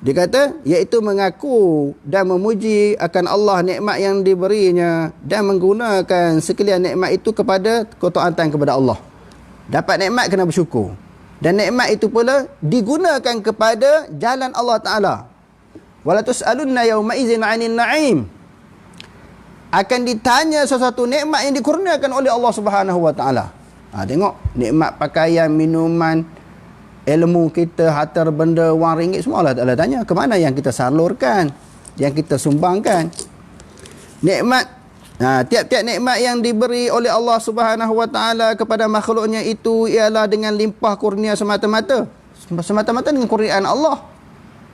Dia kata, iaitu mengaku dan memuji akan Allah nikmat yang diberinya dan menggunakan sekalian nikmat itu kepada ketaatan kepada Allah. Dapat nikmat kena bersyukur. Dan nikmat itu pula digunakan kepada jalan Allah Ta'ala. Wala tus'alunna yawma idzin 'anil na'im. Akan ditanya sesuatu nikmat yang dikurniakan oleh Allah Subhanahu Wa Ta'ala. Tengok, nikmat pakaian, minuman, ilmu kita, harta benda, wang ringgit, semua Allah Ta'ala tanya. Ke mana yang kita salurkan, yang kita sumbangkan? Nikmat, tiap-tiap nikmat yang diberi oleh Allah Subhanahu Wa Ta'ala kepada makhluknya itu ialah dengan limpah kurnia semata-mata. Semata-mata dengan kurniaan Allah.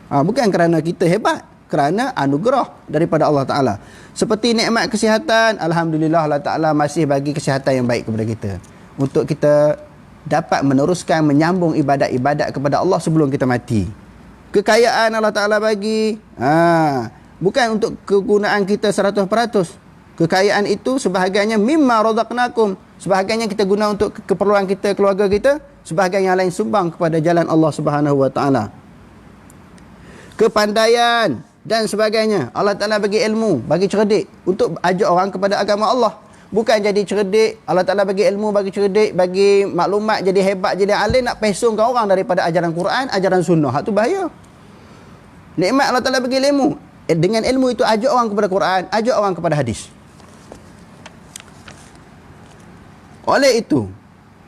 Bukan kerana kita hebat, kerana anugerah daripada Allah Ta'ala. Seperti nikmat kesihatan, alhamdulillah Allah Ta'ala masih bagi kesihatan yang baik kepada kita, untuk kita dapat meneruskan, menyambung ibadat-ibadat kepada Allah sebelum kita mati. Kekayaan Allah Ta'ala bagi, bukan untuk kegunaan kita 100%. Kekayaan itu sebahagiannya mimma razaqnakum, sebahagiannya kita guna untuk keperluan kita, keluarga kita, sebahagian yang lain sumbang kepada jalan Allah Subhanahu Wa Ta'ala. Kepandaian dan sebagainya, Allah Ta'ala bagi ilmu, bagi cerdik untuk ajak orang kepada agama Allah. Bukan jadi cerdik, Allah Ta'ala bagi ilmu, bagi cerdik, bagi maklumat, jadi hebat, jadi alim, nak pesongkan orang daripada ajaran Quran, ajaran sunnah. Hak tu bahaya. Nikmat Allah Ta'ala bagi ilmu. Dengan ilmu itu ajak orang kepada Quran, ajak orang kepada hadis. Oleh itu,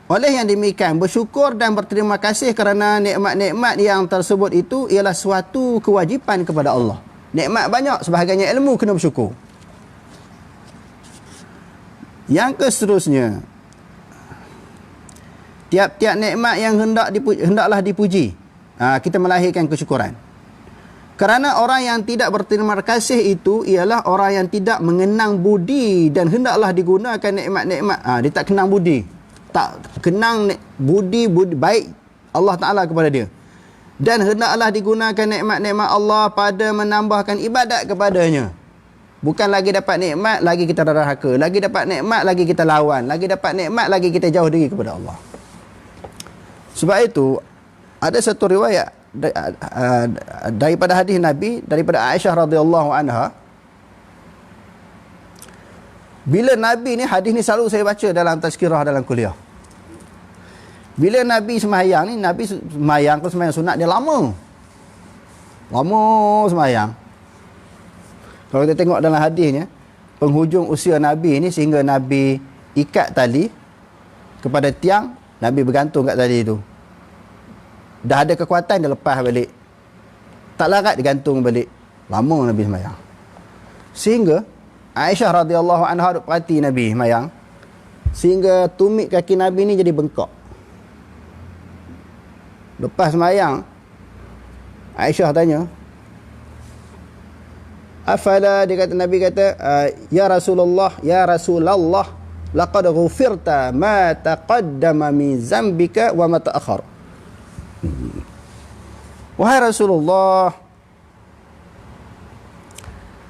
oleh yang demikian, bersyukur dan berterima kasih kerana nikmat-nikmat yang tersebut itu ialah suatu kewajipan kepada Allah. Nikmat banyak, sebahagiannya ilmu, kena bersyukur. Yang seterusnya, tiap-tiap nikmat yang hendaklah dipuji. Kita melahirkan kesyukuran. Kerana orang yang tidak berterima kasih itu ialah orang yang tidak mengenang budi dan hendaklah digunakan nikmat-nikmat. Dia tak kenang budi. Tak kenang budi baik Allah Ta'ala kepada dia. Dan hendaklah digunakan nikmat-nikmat Allah pada menambahkan ibadat kepadanya. Bukan lagi dapat nikmat, lagi kita derhaka. Lagi dapat nikmat, lagi kita lawan. Lagi dapat nikmat, lagi kita jauh diri kepada Allah. Sebab itu, ada satu riwayat daripada hadis Nabi, daripada Aisyah radhiyallahu anha, bila Nabi ni, hadis ni selalu saya baca dalam tazkirah dalam kuliah. Bila Nabi sembahyang ni, Nabi sembahyang, kalau sembahyang sunat dia lama sembahyang. Kalau kita tengok dalam hadisnya, penghujung usia Nabi ni, sehingga Nabi ikat tali kepada tiang, Nabi bergantung kat tali tu. Dah ada kekuatan, dia lepas balik. Tak larat, dia gantung balik. Lama Nabi sembahyang. Sehingga Aisyah radhiyallahu anha duk perhati Nabi sembahyang, sehingga tumit kaki Nabi ni jadi bengkak. Lepas sembahyang, Aisyah tanya, afala, dia kata, Nabi kata, ya Rasulullah, laqad ghufirta ma taqaddama min zambika wa ma ta'akhkhar. Wahai Rasulullah,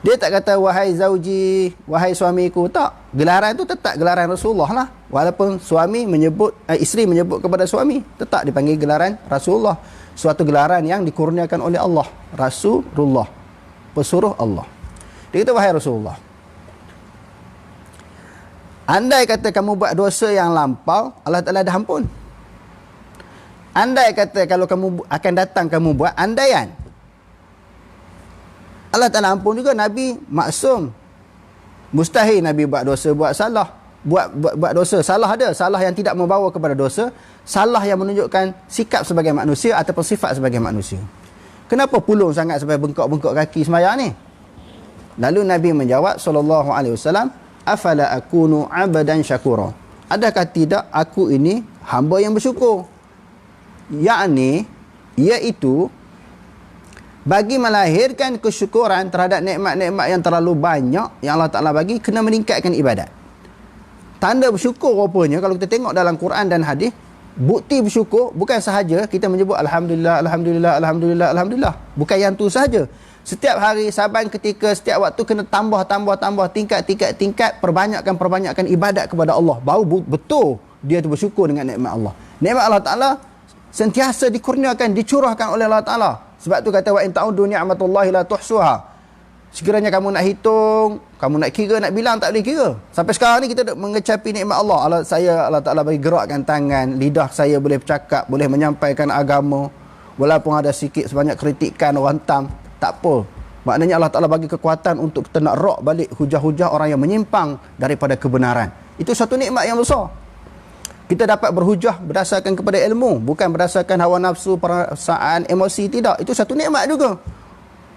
dia tak kata wahai zauji, wahai suamiku, tak. Gelaran tu tetap gelaran Rasulullah lah. Walaupun suami menyebut, isteri menyebut kepada suami, tetap dipanggil gelaran Rasulullah. Suatu gelaran yang dikurniakan oleh Allah. Rasulullah, pesuruh Allah. Dia kata, wahai Rasulullah, andai kata kamu buat dosa yang lampau, Allah Ta'ala dah ampun. Andai kata kalau kamu akan datang kamu buat andaian, Allah Ta'ala ampun juga. Nabi maksum. Mustahil Nabi buat dosa, buat salah. Buat dosa. Salah ada. Salah yang tidak membawa kepada dosa. Salah yang menunjukkan sikap sebagai manusia ataupun sifat sebagai manusia. Kenapa pulung sangat sampai bengkak-bengkak kaki sembahyang ni? Lalu Nabi menjawab sallallahu alaihi wasallam, afala akunu abadan syakura. Adakah tidak aku ini hamba yang bersyukur? Yakni, iaitu bagi melahirkan kesyukuran terhadap nikmat-nikmat yang terlalu banyak yang Allah Ta'ala bagi, kena meningkatkan ibadat. Tanda bersyukur rupanya, kalau kita tengok dalam Quran dan hadis, bukti bersyukur bukan sahaja kita menyebut Alhamdulillah, Alhamdulillah, Alhamdulillah, Alhamdulillah. Bukan yang tu sahaja. Setiap hari, saban ketika, setiap waktu kena tambah, tingkat, perbanyakkan ibadat kepada Allah. Baru betul dia tu bersyukur dengan nikmat Allah. Nikmat Allah Ta'ala sentiasa dikurniakan, dicurahkan oleh Allah Ta'ala. Sebab tu kata, wa in ta'udu ni'matullahi la tuhsuha. Sekiranya kamu nak hitung, kamu nak kira, nak bilang, tak boleh kira. Sampai sekarang ni kita mengecapi nikmat Allah. Allah Ta'ala bagi gerakkan tangan, lidah saya boleh bercakap, boleh menyampaikan agama. Walaupun ada sikit sebanyak kritikan orang tam, tak apa. Maknanya Allah Ta'ala bagi kekuatan untuk kita nak rak balik hujah-hujah orang yang menyimpang daripada kebenaran. Itu satu nikmat yang besar. Kita dapat berhujah berdasarkan kepada ilmu, bukan berdasarkan hawa nafsu, perasaan, emosi, tidak. Itu satu nikmat juga.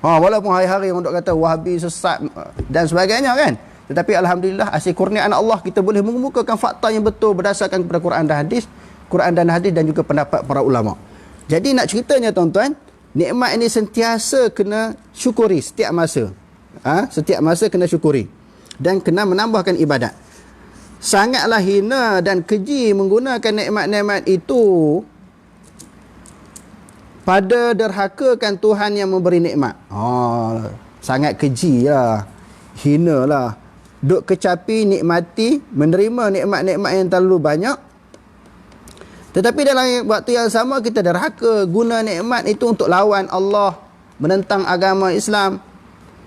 Walaupun hari-hari orang duk kata Wahabi, sesat dan sebagainya kan. Tetapi alhamdulillah, hasil kurniaan Allah, kita boleh mengemukakan fakta yang betul berdasarkan kepada Quran dan hadis dan juga pendapat para ulama. Jadi nak ceritanya tuan-tuan, nikmat ini sentiasa kena syukuri setiap masa. Setiap masa kena syukuri dan kena menambahkan ibadat. Sangatlah hina dan keji menggunakan nikmat-nikmat itu pada derhakakan Tuhan yang memberi nikmat. Sangat keji lah, hina lah. Duk kecapi, nikmati, menerima nikmat-nikmat yang terlalu banyak. Tetapi dalam waktu yang sama kita derhaka guna nikmat itu untuk lawan Allah, menentang agama Islam,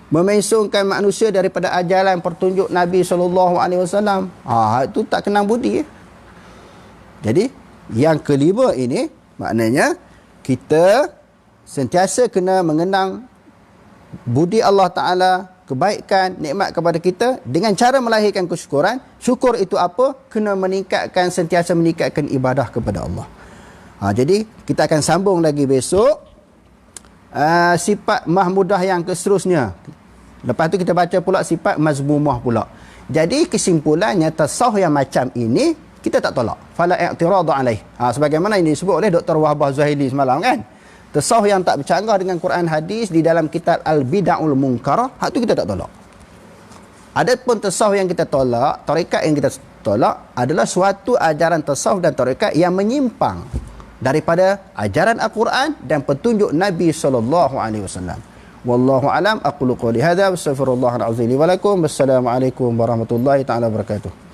memensungkan manusia daripada ajaran pertunjuk Nabi SAW. Itu tak kenang budi. Jadi yang kelima ini maknanya kita sentiasa kena mengenang budi Allah Ta'ala, kebaikan, nikmat kepada kita dengan cara melahirkan kesyukuran. Syukur itu apa? Kena meningkatkan, sentiasa meningkatkan ibadah kepada Allah. Jadi kita akan sambung lagi besok sifat mahmudah yang seterusnya. Lepas tu kita baca pula sifat mazmumah pula. Jadi kesimpulannya, tasawuf yang macam ini kita tak tolak. Fala i'tiradu alaih. Sebagaimana ini disebut oleh Dr. Wahbah Zuhaili semalam kan. Tasawuf yang tak bercanggah dengan Quran hadis di dalam kitab Al-Bid'ul Munkarah, hak tu kita tak tolak. Adapun tasawuf yang kita tolak, tarekat yang kita tolak adalah suatu ajaran tasawuf dan tarekat yang menyimpang daripada ajaran Al-Quran dan petunjuk Nabi sallallahu alaihi wasallam. Wallahu alam, aqulu qouli hadza wa astaghfirullahal azim li wa lakum. Wassalamualaikum warahmatullahi taala wabarakatuh.